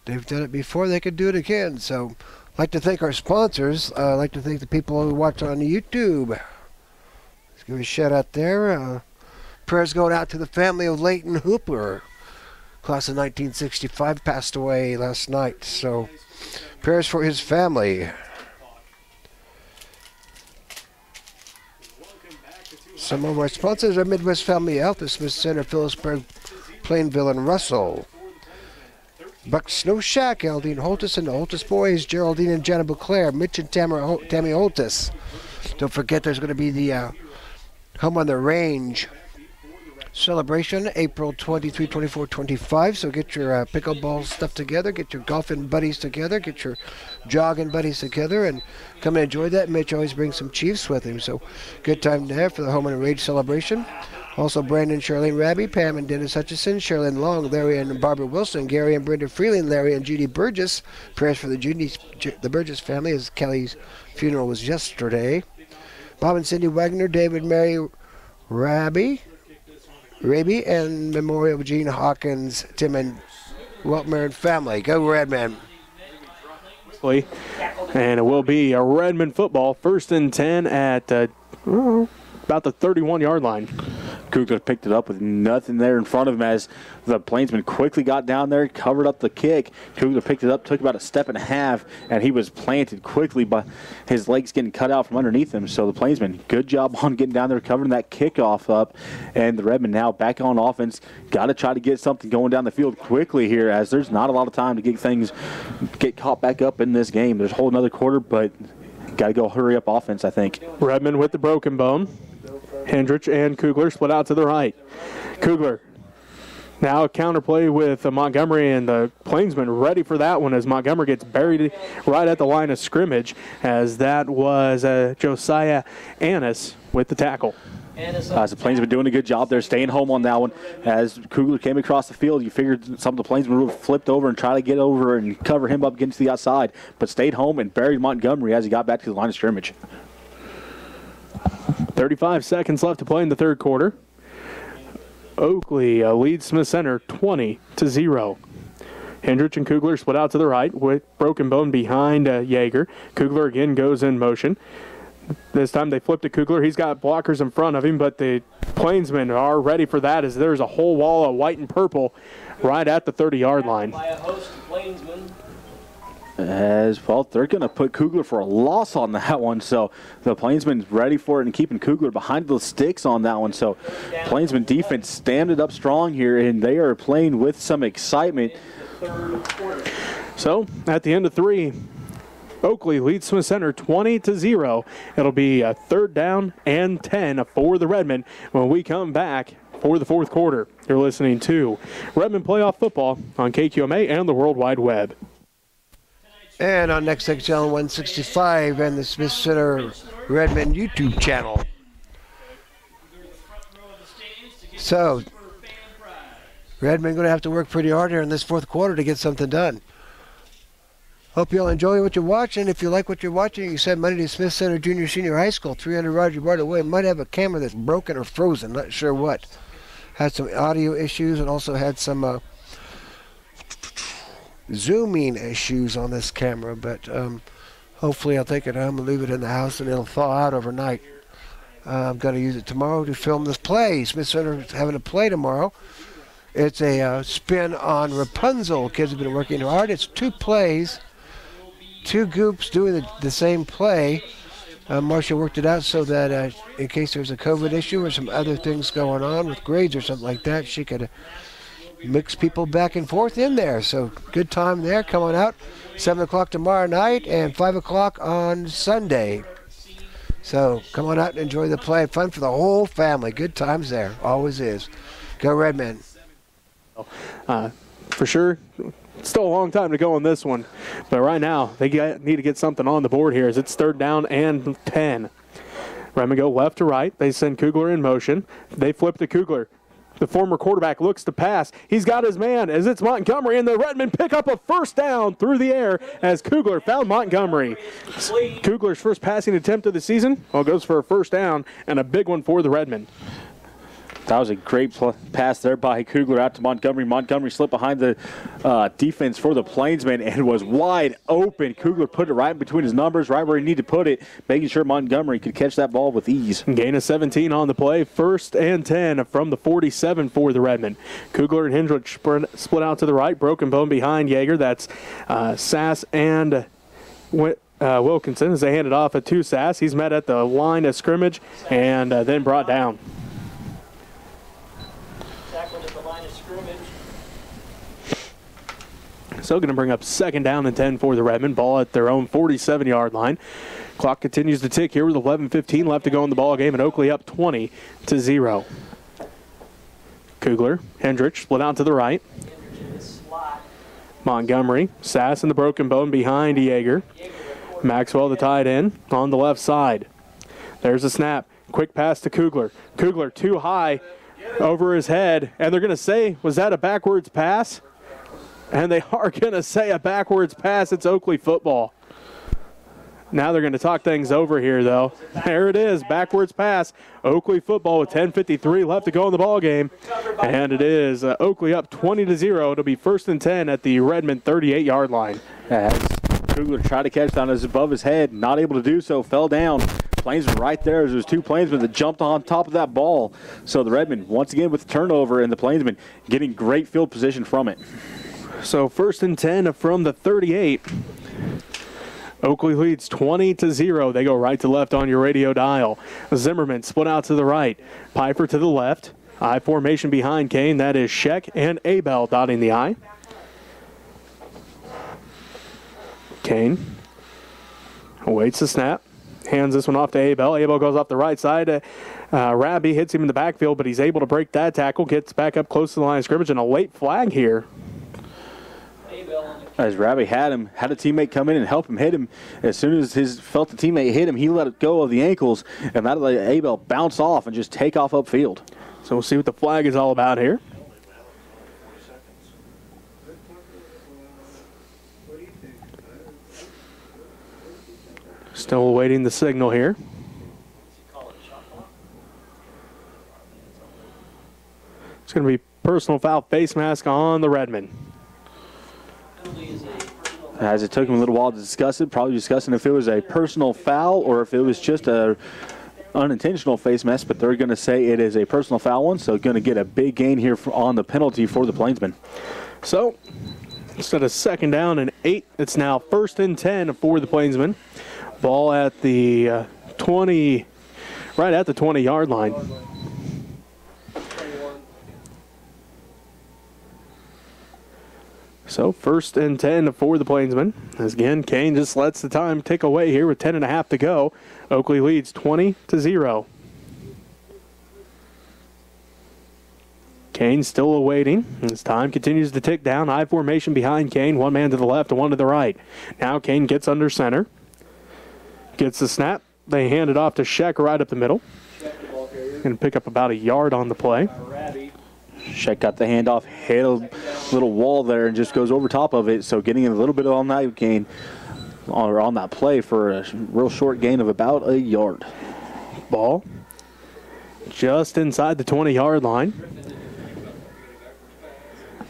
They've done it before. They could do it again. So like to thank our sponsors. I'd like to thank the people who watch on YouTube. Let's give a shout out there. Prayers going out to the family of Leighton Hooper. Class of 1965, passed away last night. So prayers for his family. Some of our sponsors are Midwest Family Health, the Smith Center, Phillipsburg, Plainville, and Russell. Buck Snow Shack, Aldine Holtis and the Holtis Boys, Geraldine and Jenna Beauclair, Mitch and Tammy Holtis. Don't forget there's going to be the Home on the Range celebration, April 23, 24, 25. So get your pickleball stuff together, get your golfing buddies together, get your jogging buddies together, and come and enjoy that. Mitch always brings some Chiefs with him, so good time to have for the Home on the Range celebration. Also, Brandon, Charlene Raby, Pam and Dennis Hutchison, Sherilyn Long, Larry and Barbara Wilson, Gary and Brenda Freeland, Larry and Judy Burgess. Prayers for the Burgess family, as Kelly's funeral was yesterday. Bob and Cindy Wagner, David, Mary Raby, and Memorial of Gene Hawkins, Tim and Weltmer and family. Go Redman. And it will be a Redmond football, 1st and 10 at about the 31-yard line. Kugler picked it up with nothing there in front of him as the Plainsmen quickly got down there, covered up the kick. Kugler picked it up, took about a step and a half, and he was planted quickly by his legs getting cut out from underneath him. So the Plainsmen, good job on getting down there, covering that kickoff up. And the Redmen now back on offense. Got to try to get something going down the field quickly here, as there's not a lot of time to get caught back up in this game. There's a whole another quarter, but got to go hurry up offense, I think. Redmond with the broken bone. Hendrich and Kugler split out to the right. Kugler now a counterplay with Montgomery, and the Plainsmen ready for that one as Montgomery gets buried right at the line of scrimmage, as that was Josiah Annis with the tackle. The Plainsmen doing a good job there, staying home on that one. As Kugler came across the field, you figured some of the Plainsmen would have flipped over and try to get over and cover him up against the outside, but stayed home and buried Montgomery as he got back to the line of scrimmage. 35 seconds left to play in the third quarter. Oakley leads Smith Center 20-0. Hendrich and Kugler split out to the right with broken bone behind Yeager. Kugler again goes in motion. This time they flip to Kugler. He's got blockers in front of him, but the Plainsmen are ready for that, as there's a whole wall of white and purple right at the 30-yard line. By a host of Plainsmen. As well, they're going to put Kugler for a loss on that one. So the Plainsmen's ready for it and keeping Kugler behind the sticks on that one. So Plainsman defense standing up strong here, and they are playing with some excitement. So at the end of 3, Oakley leads Smith Center 20-0. It'll be a 3rd down and 10 for the Redmen when we come back for the fourth quarter. You're listening to Redmond Playoff Football on KQMA and the World Wide Web. And on Next Tech Channel 165 and the Smith Center Redmond YouTube channel. So, Redmond going to have to work pretty hard here in this fourth quarter to get something done. Hope you all enjoy what you're watching. If you like what you're watching, you can send money to Smith Center Junior Senior High School, 300 Roger Barta Way. Might have a camera that's broken or frozen, not sure what. Had some audio issues and also had some zooming issues on this camera, but hopefully I'll take it home and leave it in the house and it'll thaw out overnight. I'm going to use it tomorrow to film this play. Smith Center is having a play tomorrow. It's a spin on Rapunzel. Kids have been working hard. It's 2 plays, 2 groups doing the same play. Marcia worked it out so that in case there's a COVID issue or some other things going on with grades or something like that, she could mix people back and forth in there. So good time there coming out. 7 o'clock tomorrow night and 5 o'clock on Sunday. So come on out and enjoy the play. Fun for the whole family. Good times there. Always is. Go Redmen. For sure. Still a long time to go on this one. But right now, they need to get something on the board here as it's 3rd down and 10. Redmond go left to right. They send Kugler in motion. They flip to Kugler. The former quarterback looks to pass. He's got his man as it's Montgomery, and the Redmen pick up a 1st down through the air as Kugler found Montgomery. Kugler's first passing attempt of the season goes for a 1st down and a big one for the Redmen. That was a great pass there by Kugler out to Montgomery. Montgomery slipped behind the defense for the Plainsmen and was wide open. Kugler put it right in between his numbers, right where he needed to put it, making sure Montgomery could catch that ball with ease. Gain of 17 on the play. 1st and 10 from the 47 for the Redmen. Kugler and Hendrick split out to the right. Broken bone behind Yeager. That's Sass and Wilkinson as they hand it off to Sass. He's met at the line of scrimmage and then brought down. Tackled at the line of scrimmage. So going to bring up 2nd down and 10 for the Redmen. Ball at their own 47-yard line. Clock continues to tick here with 11:15 left to go in the ball game, and Oakley up 20-0. Kugler, Hendrick split out to the right. Montgomery, Sass in the broken bone behind Yeager. Maxwell, the tight end, on the left side. There's a snap. Quick pass to Kugler. Kugler too high over his head, and they're going to say, was that a backwards pass? And they are going to say a backwards pass. It's Oakley football. Now they're going to talk things over here, though. There it is, backwards pass. Oakley football with 10:53 left to go in the ball game. And it is Oakley up 20-0. It'll be 1st and 10 at the Redmond 38-yard line. As Kugler tried to catch down as above his head, not able to do so, fell down. Plainsman right there. There's 2 Plainsmen that jumped on top of that ball. So the Redmen, once again with the turnover, and the Plainsmen getting great field position from it. So 1st and 10 from the 38. Oakley leads 20-0. They go right to left on your radio dial. Zimmerman split out to the right. Piper to the left. I formation behind Kane. That is Scheck and Abell dotting the I. Kane awaits the snap. Hands this one off to Abell. Abell goes off the right side. Rabby hits him in the backfield, but he's able to break that tackle. Gets back up close to the line of scrimmage, and a late flag here. As Rabby had a teammate come in and help him hit him. As soon as felt the teammate hit him, he let it go of the ankles, and that let Abell bounce off and just take off upfield. So we'll see what the flag is all about here. Still awaiting the signal here. It's going to be personal foul, face mask on the Redmen. As it took him a little while to discuss it, probably discussing if it was a personal foul or if it was just a unintentional face mask, but they're going to say it is a personal foul one, so going to get a big gain here on the penalty for the Plainsmen. So instead of 2nd down and 8, it's now 1st and 10 for the Plainsmen. Ball at the 20, right at the 20-yard line. So 1st and 10 for the Plainsmen. As again, Kane just lets the time tick away here with 10.5 to go. Oakley leads 20-0. Kane still awaiting. As time continues to tick down. I formation behind Kane. 1 man to the left and 1 to the right. Now Kane gets under center. Gets the snap. They hand it off to Scheck right up the middle. Going to pick up about a yard on the play. Scheck got the handoff, hit a little wall there, and just goes over top of it. So getting a little bit on that gain, or on that play for a real short gain of about a yard. Ball just inside the 20-yard line.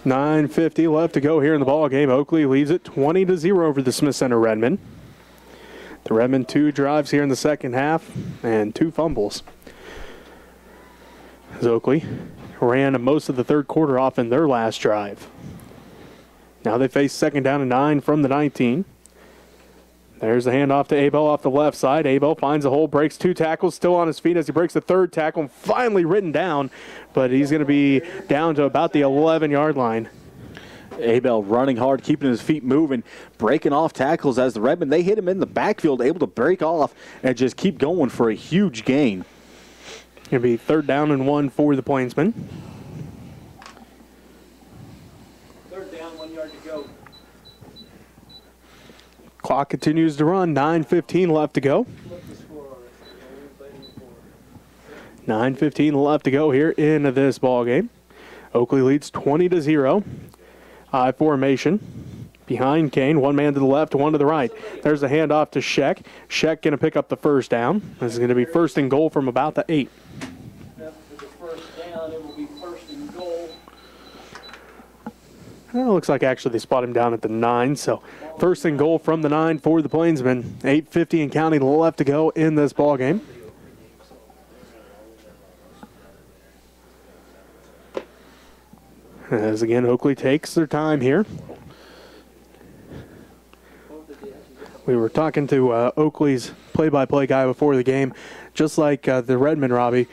9:50 left to go here in the ball game. Oakley leads it 20-0 over the Smith Center Redmen. The Redmen 2 drives here in the second half and 2 fumbles. As Oakley ran most of the third quarter off in their last drive. Now they face 2nd down and 9 from the 19. There's the handoff to Abell off the left side. Abell finds a hole, breaks 2 tackles, still on his feet as he breaks the 3rd tackle, and finally written down, but he's going to be down to about the 11-yard line. Abell running hard, keeping his feet moving, breaking off tackles as the Redmen, they hit him in the backfield, able to break off and just keep going for a huge gain. Going to be 3rd down and 1 for the Plainsmen. 3rd down, 1 yard to go. Clock continues to run. 9:15 left to go. 9:15 left to go here in this ball game. Oakley leads 20-0. I formation behind Kane. 1 man to the left, 1 to the right. There's a handoff to Scheck. Scheck going to pick up the 1st down. This is going to be 1st and goal from about the 8. For the 1st down, Well, looks like actually they spot him down at the 9. So first and goal from the 9 for the Plainsmen. 8:50 and counting left to go in this ball game. As again, Oakley takes their time here. We were talking to Oakley's play-by-play guy before the game. Just like the Redmen, Robbie,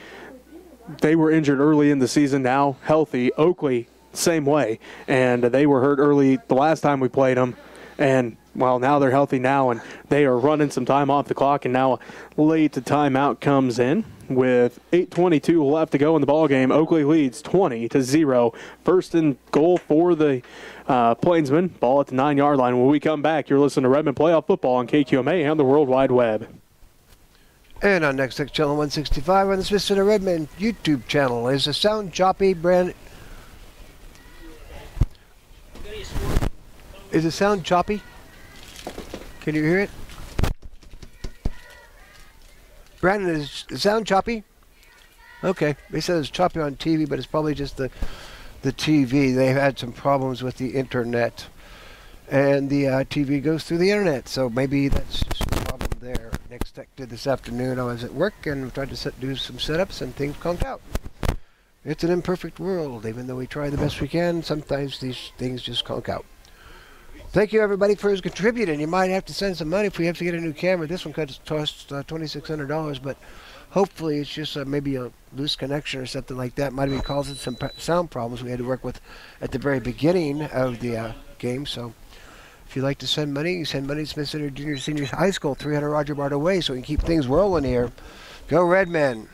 they were injured early in the season, now healthy. Oakley, same way. And they were hurt early the last time we played them. And, well, now they're healthy now, and they are running some time off the clock. And now a late timeout comes in with 8:22 left to go in the ball game. Oakley leads 20-0. First and goal for the Plainsmen. Ball at the 9-yard line. When we come back, you're listening to Redmond Playoff Football on KQMA and the World Wide Web. And on Next Tech Channel 165 on the Smith Center Redmond YouTube channel. Is the sound choppy, Brandon? Is the sound choppy? Can you hear it? Brandon, is the sound choppy? Okay. They said it's choppy on TV, but it's probably just the TV. They've had some problems with the internet. And the TV goes through the internet, so maybe that's just a problem there. Next Tech did this afternoon. I was at work and tried to do some setups, and things conked out. It's an imperfect world. Even though we try the best we can, sometimes these things just conk out. Thank you, everybody, for contributing. You might have to send some money if we have to get a new camera. This one costs $2,600, but hopefully it's just maybe a loose connection or something like that. Might have been causing some sound problems we had to work with at the very beginning of the game. So if you'd like to send money, you send money to Smith Center Junior Senior High School, 300 Roger Barta Way, so we can keep things rolling here. Go Redmen.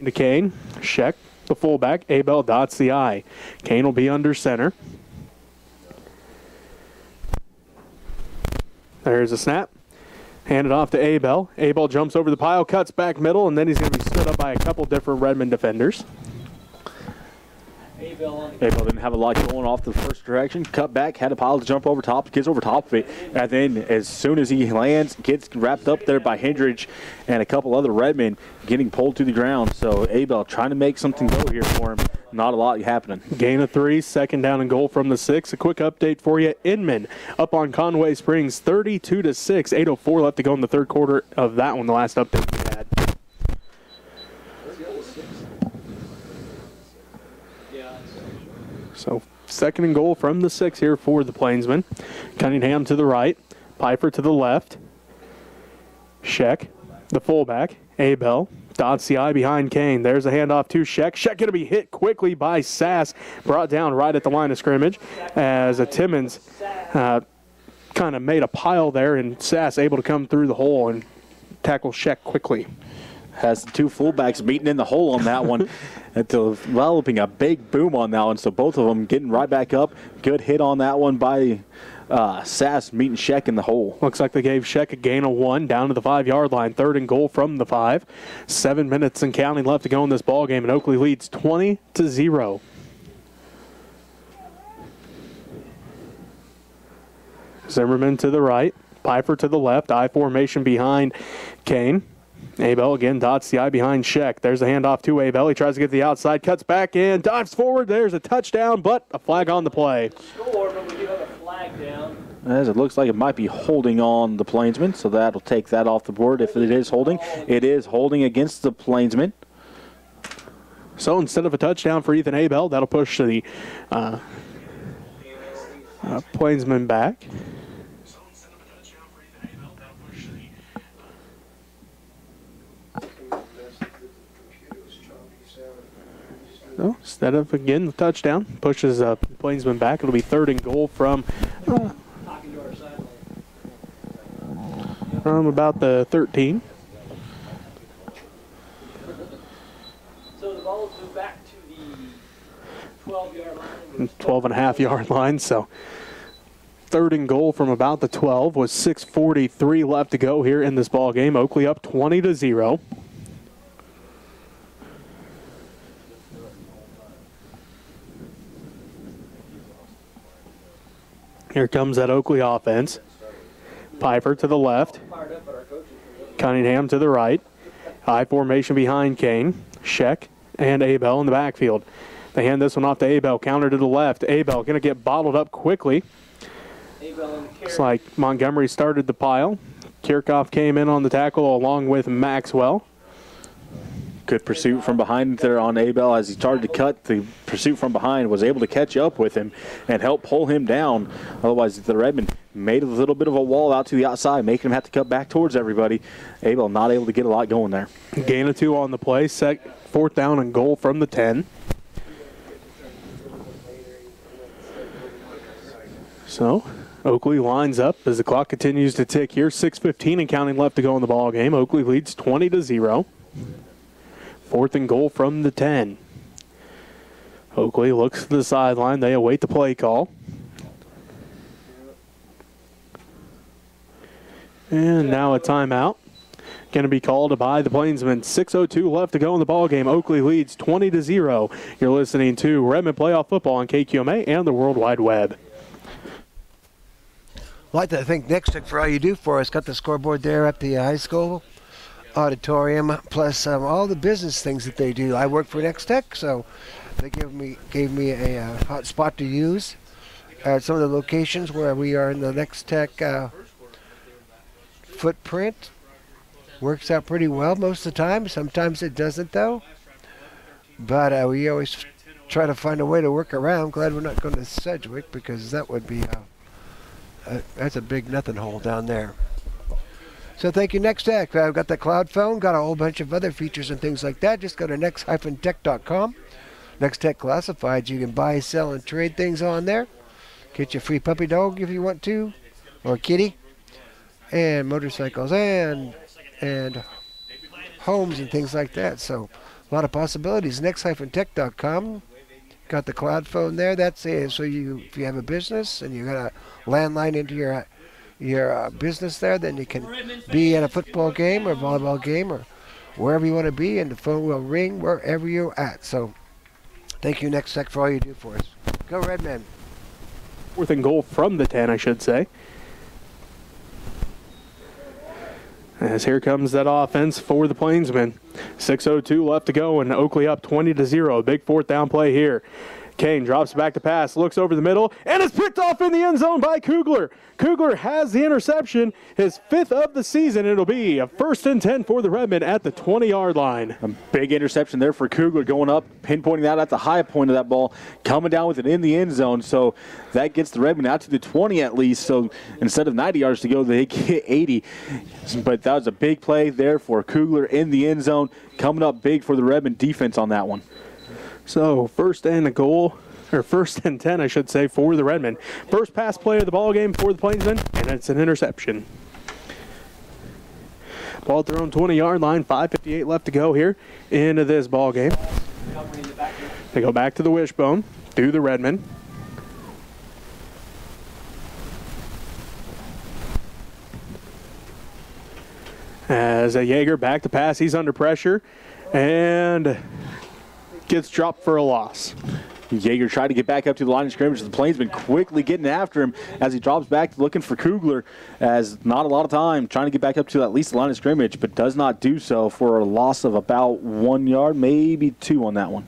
To Kane, Scheck, the fullback. Abell dots the I. Kane will be under center. There's a snap. Hand it off to Abell. Abell jumps over the pile, cuts back middle, and then he's going to be stood up by a couple different Redmond defenders. Abell didn't have a lot going off the first direction. Cut back, had a pile to jump over top, gets over top of it. And then as soon as he lands, gets wrapped up there by Hendrich and a couple other Redmen getting pulled to the ground. So Abell trying to make something go here for him. Not a lot happening. Gain of 3, second down and goal from the 6. A quick update for you. Inman up on Conway Springs, 32-6. 8:04 left to go in the third quarter of that one, the last update we had. So second and goal from the 6 here for the Plainsmen. Cunningham to the right. Piper to the left. Scheck, the fullback. Abell dots the I behind Kane. There's a handoff to Scheck. Scheck going to be hit quickly by Sass. Brought down right at the line of scrimmage as a Timmons kind of made a pile there, and Sass able to come through the hole and tackle Scheck quickly. Has the two fullbacks beating in the hole on that one, developing a big boom on that one. So both of them getting right back up. Good hit on that one by Sass meeting Scheck in the hole. Looks like they gave Scheck a gain of 1 down to the 5-yard line. Third and goal from the 5. 7 minutes and counting left to go in this ball game, and Oakley leads 20-0. Zimmerman to the right. Piper to the left. I formation behind Kane. Abell again dots the I behind Scheck. There's a handoff to Abell. He tries to get to the outside, cuts back and dives forward. There's a touchdown, but a flag on the play. Score, but we do have a flag down. As it looks like it might be holding on the Plainsmen, so that'll take that off the board. If it is holding against the Plainsmen. So instead of a touchdown for Ethan Abell, that'll push the Plainsmen back. So instead of, again, the touchdown, pushes Plainsman back. It'll be third and goal from about the 13. So the ball will move back to the 12-yard line. 12.5-yard line, so third and goal from about the 12 with 6:43 left to go here in this ball game. Oakley up 20-0. Here comes that Oakley offense. Piper to the left. Cunningham to the right. I formation behind Kane. Scheck and Abell in the backfield. They hand this one off to Abell. Counter to the left. Abell going to get bottled up quickly. Looks like Montgomery started the pile. Kirchhoff came in on the tackle along with Maxwell. Good pursuit from behind there on Abell as he started to cut. The pursuit from behind was able to catch up with him and help pull him down. Otherwise, the Redmond made a little bit of a wall out to the outside, making him have to cut back towards everybody. Abell not able to get a lot going there. Gain of 2 on the play. 4th down and goal from the 10. So Oakley lines up as the clock continues to tick here. 6:15 and counting left to go in the ball game. Oakley leads 20-0. 4th and goal from the 10. Oakley looks to the sideline. They await the play call. And now a timeout. Going to be called by the Plainsmen. 6:02 left to go in the ball game. Oakley leads 20-0. You're listening to Redmond Playoff Football on KQMA and the World Wide Web. I'd like to thank Next Tech for all you do for us. Got the scoreboard there at the high school auditorium, plus all the business things that they do. I work for Next Tech, so they gave me a hot spot to use at some of the locations where we are in the Next Tech footprint. Works out pretty well most of the time. Sometimes it doesn't, though. But we always try to find a way to work around. Glad we're not going to Sedgwick, because that would be that's a big nothing hole down there. So thank you, Next Tech. I've got the cloud phone, got a whole bunch of other features and things like that. Just go to next-tech.com. Next Tech Classifieds. You can buy, sell, and trade things on there. Get your free puppy dog if you want to, or kitty, and motorcycles and homes and things like that. So a lot of possibilities. Next-tech.com. Got the cloud phone there. That's it. So if you have a business and you got a landline into your business there, then you can be at a football game or volleyball game or wherever you want to be, and the phone will ring wherever you're at. So thank you, Next Tech, for all you do for us. Go Redmen. 4th and goal from the 10, I should say. As here comes that offense for the Plainsmen. 6:02 left to go, and Oakley up 20-0. A big 4th down play here. Kane drops back to pass, looks over the middle, and is picked off in the end zone by Kugler. Kugler has the interception, his 5th of the season. It'll be a 1st and 10 for the Redmen at the 20-yard line. A big interception there for Kugler, going up, pinpointing that at the high point of that ball, coming down with it in the end zone. So that gets the Redmen out to the 20 at least. So instead of 90 yards to go, they get 80. But that was a big play there for Kugler in the end zone, coming up big for the Redmen defense on that one. So 1st and goal, or 1st and 10, I should say, for the Redmen. First pass play of the ball game for the Plainsmen, and it's an interception. Ball at their own 20-yard line. 5:58 left to go here into this ball game. They go back to the wishbone through the Redmen. As a Jaeger back to pass, he's under pressure and gets dropped for a loss. Jaeger tried to get back up to the line of scrimmage. The Plainsmen quickly getting after him as he drops back looking for Kugler, as not a lot of time trying to get back up to at least the line of scrimmage, but does not do so for a loss of about 1 yard, maybe 2 on that one.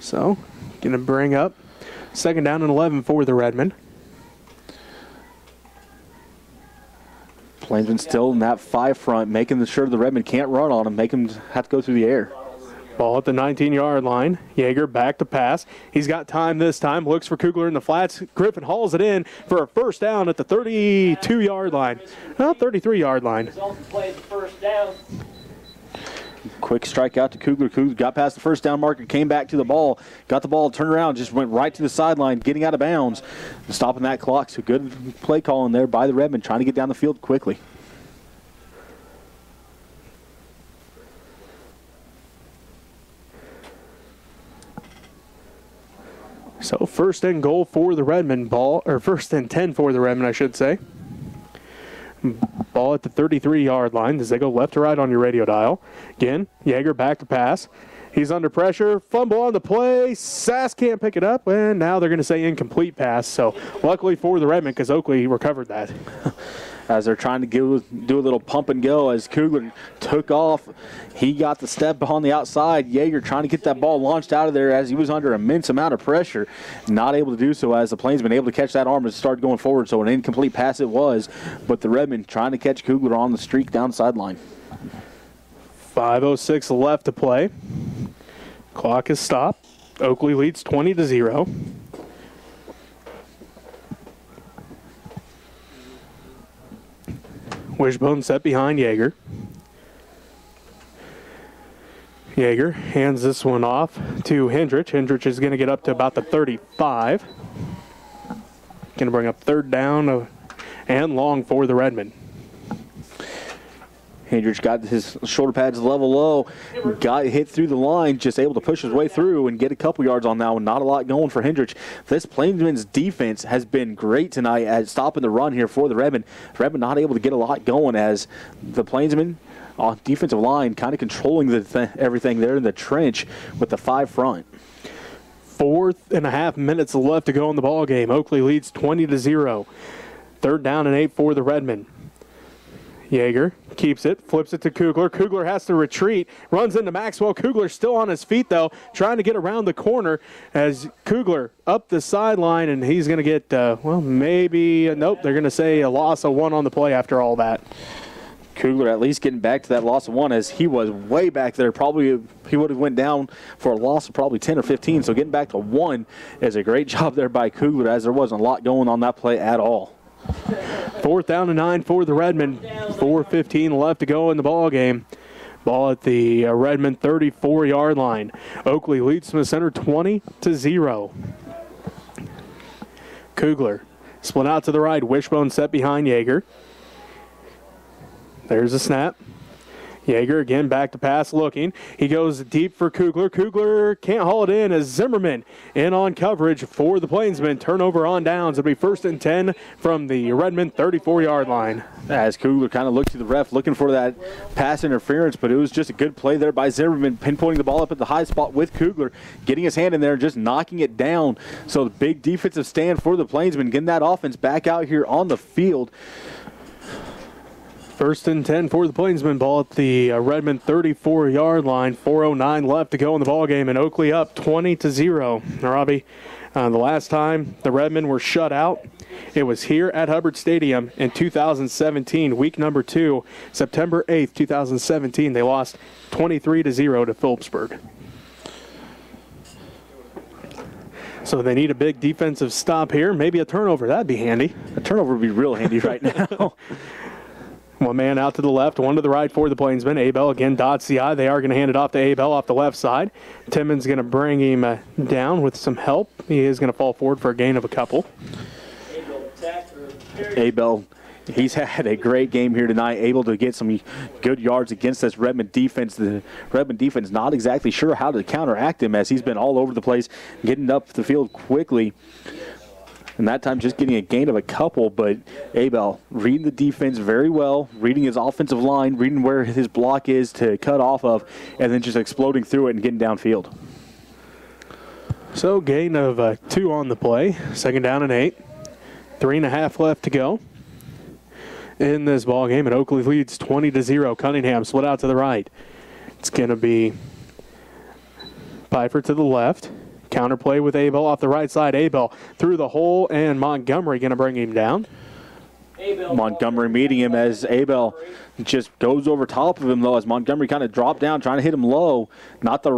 So, going to bring up 2nd down and 11 for the Redmen. Plainsmen still in that 5 front, making sure the Redmen can't run on him, make him have to go through the air. Ball at the 19-yard line. Jaeger back to pass. He's got time this time. Looks for Kugler in the flats. Griffin hauls it in for a 1st down at the 32-yard line. 33-yard line. Play the 1st down. Quick strike out to Kugler. Kugler got past the 1st down marker, came back to the ball, got the ball, turned around, just went right to the sideline, getting out of bounds, stopping that clock. So good play calling there by the Redmen, trying to get down the field quickly. So 1st and goal for the Redmen ball, or 1st and 10 for the Redmen, I should say. Ball at the 33-yard line as they go left to right on your radio dial. Again, Jaeger back to pass. He's under pressure. Fumble on the play. Sass can't pick it up, and now they're going to say incomplete pass. So luckily for the Redmen, because Oakley recovered that. as they're trying to do a little pump and go as Kugler took off. He got the step on the outside. Yeager trying to get that ball launched out of there as he was under immense amount of pressure. Not able to do so as the Plainsmen able to catch that arm and start going forward. So an incomplete pass it was, but the Redmen trying to catch Kugler on the streak down the sideline. 5:06 left to play. Clock is stopped. Oakley leads 20-0. Wishbone set behind Yeager. Yeager hands this one off to Hendrich. Hendrich is going to get up to about the 35. Going to bring up third down and long for the Redmen. Hendrich got his shoulder pads level low, got hit through the line, just able to push his way through and get a couple yards on that one. Not a lot going for Hendrich. This Plainsman's defense has been great tonight at stopping the run here for the Redmen. Redmen not able to get a lot going as the Plainsmen on defensive line kind of controlling everything there in the trench with the 5 front. 4.5 minutes left to go in the ball game. Oakley leads 20-0. Third down and 8 for the Redmen. Yeager keeps it, flips it to Kugler. Kugler has to retreat, runs into Maxwell. Kugler still on his feet, though, trying to get around the corner as Kugler up the sideline, and he's going to get, nope, they're going to say a loss of 1 on the play after all that. Kugler at least getting back to that loss of 1 as he was way back there. Probably he would have went down for a loss of probably 10 or 15, so getting back to 1 is a great job there by Kugler as there wasn't a lot going on that play at all. 4th down and 9 for the Redmen. 4:15 left to go in the ball game. Ball at the Redmond 34-yard line. Oakley leads from the center 20-0. Kugler split out to the right. Wishbone set behind Yeager. There's a snap. Yeager again back to pass looking. He goes deep for Kugler. Kugler can't haul it in as Zimmerman in on coverage for the Plainsmen. Turnover on downs. It'll be 1st and 10 from the Redmond 34-yard line. As Kugler kind of looked to the ref looking for that pass interference, but it was just a good play there by Zimmerman, pinpointing the ball up at the high spot with Kugler, getting his hand in there and just knocking it down. So the big defensive stand for the Plainsmen, getting that offense back out here on the field. 1st and 10 for the Plainsmen. Ball at the Redmond 34-yard line. 4:09 left to go in the ball game, and Oakley up 20-0. Robbie, the last time the Redmen were shut out, it was here at Hubbard Stadium in 2017, week number 2, September 8th, 2017. They lost 23-0 to Phillipsburg. So they need a big defensive stop here. Maybe a turnover. That'd be handy. A turnover would be real handy right now. 1 man out to the left, 1 to the right for the Plainsmen. Abell again dots the I. They are going to hand it off to Abell off the left side. Timmons going to bring him down with some help. He is going to fall forward for a gain of a couple. Abell, he's had a great game here tonight, able to get some good yards against this Redmond defense. The Redmond defense not exactly sure how to counteract him as he's been all over the place, getting up the field quickly. And that time just getting a gain of a couple, but Abell reading the defense very well, reading his offensive line, reading where his block is to cut off of, and then just exploding through it and getting downfield. So gain of 2 on the play. 2nd down and 8. 3.5 left to go in this ball game, and Oakley leads 20-0. Cunningham split out to the right. It's going to be Piper to the left. Counterplay with Abell off the right side. Abell through the hole, and Montgomery going to bring him down. Montgomery meeting him as Abell just goes over top of him, though, as Montgomery kind of dropped down, trying to hit him low. Not the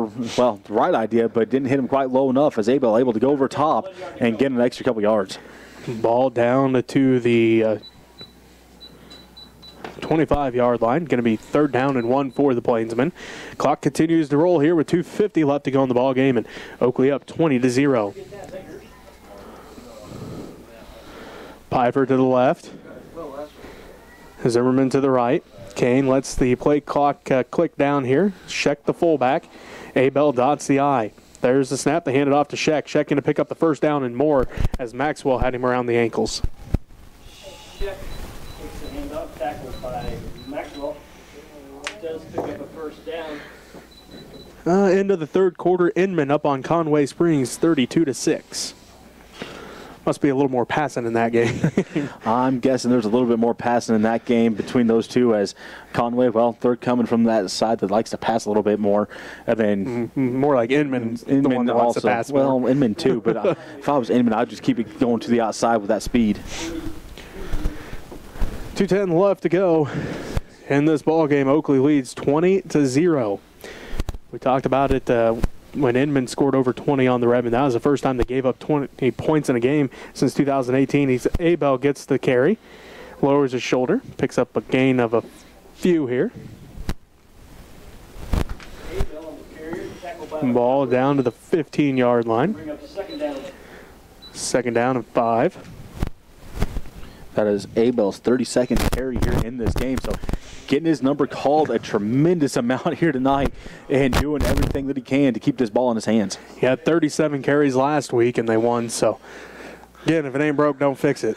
right idea, but didn't hit him quite low enough as Abell able to go over top and get an extra couple yards. Ball down to the 25-yard line. Going to be 3rd down and 1 for the Plainsmen. Clock continues to roll here with 2:50 left to go in the ball game, and Oakley up 20-0. Piper to the left. Zimmerman to the right. Kane lets the play clock click down here. Scheck the fullback. Abell dots the I. There's the snap. They hand it off to Scheck. Scheck going to pick up the 1st down and more as Maxwell had him around the ankles. Scheck takes the handoff, tackled by Maxwell. Does pick up a 1st down. End of the 3rd quarter, Inman up on Conway Springs 32-6. Must be a little more passing in that game. I'm guessing there's a little bit more passing in that game between those two, as Conway, well, they're coming from that side that likes to pass a little bit more. And then more like Inman the one that wants to pass well, more. Inman too, but if I was Inman, I'd just keep it going to the outside with that speed. 2:10 left to go in this ball game. Oakley leads 20-0. We talked about it when Inman scored over 20 on the Redmond. That was the first time they gave up 20 points in a game since 2018. Abell gets the carry, lowers his shoulder, picks up a gain of a few here. Ball down to the 15-yard line. Second down and 5. That is Abell's 32nd carry here in this game. So getting his number called a tremendous amount here tonight and doing everything that he can to keep this ball in his hands. He had 37 carries last week, and they won. So, again, if it ain't broke, don't fix it.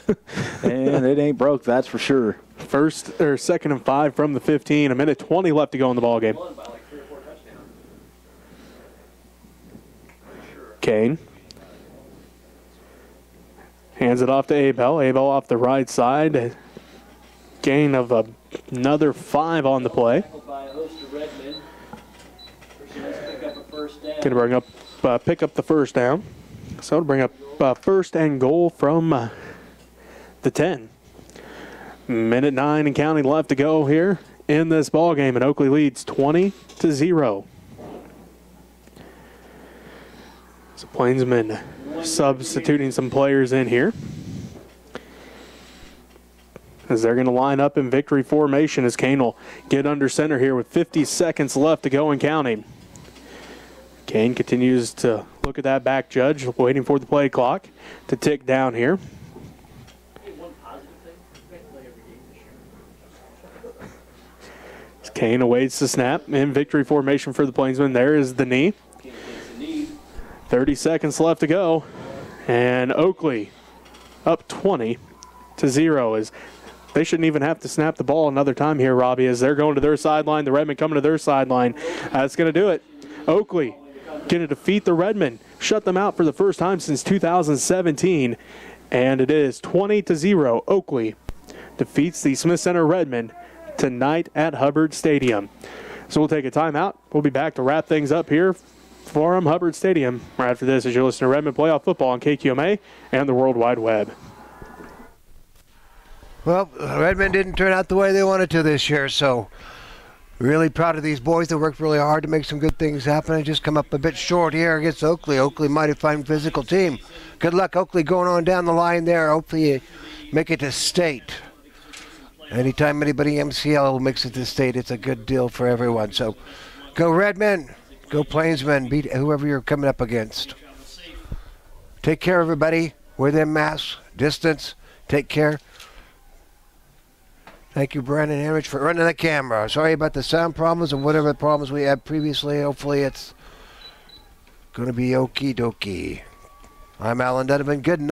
And it ain't broke, that's for sure. Second and 5 from the 15. A minute 20 left to go in the ball game. Kane hands it off to Abell. Abell off the right side. Gain of another 5 on the play. Going to pick up the first down. So to bring up first and goal from the 10. Minute 9 and counting left to go here in this ball game, and Oakley leads 20-0. So Plainsmen substituting some players in here, as they're going to line up in victory formation as Kane will get under center here with 50 seconds left to go and counting. Kane continues to look at that back judge, waiting for the play clock to tick down here. Kane awaits the snap in victory formation for the Plainsmen. There is the knee. 30 seconds left to go. And Oakley up 20-0 as they shouldn't even have to snap the ball another time here, Robbie, as they're going to their sideline. The Redmen coming to their sideline. That's going to do it. Oakley going to defeat the Redmen, shut them out for the first time since 2017. And it is 20-0. Oakley defeats the Smith Center Redmen tonight at Hubbard Stadium. So we'll take a timeout. We'll be back to wrap things up here from Hubbard Stadium right after this, as you listen to Redmond Playoff Football on KQMA and the World Wide Web. Well, Redmond didn't turn out the way they wanted to this year, so really proud of these boys that worked really hard to make some good things happen and just come up a bit short here against Oakley. Oakley, mighty fine physical team. Good luck, Oakley, going on down the line there. Hopefully you make it to state. Anytime anybody MCL makes it to state, it's a good deal for everyone. So go Redmen. Go Plainsmen, beat whoever you're coming up against. Take care, everybody. Wear them masks. Distance. Take care. Thank you, Brandon Henrich, for running the camera. Sorry about the sound problems and whatever problems we had previously. Hopefully it's going to be okie dokie. I'm Alan Donovan. Good night.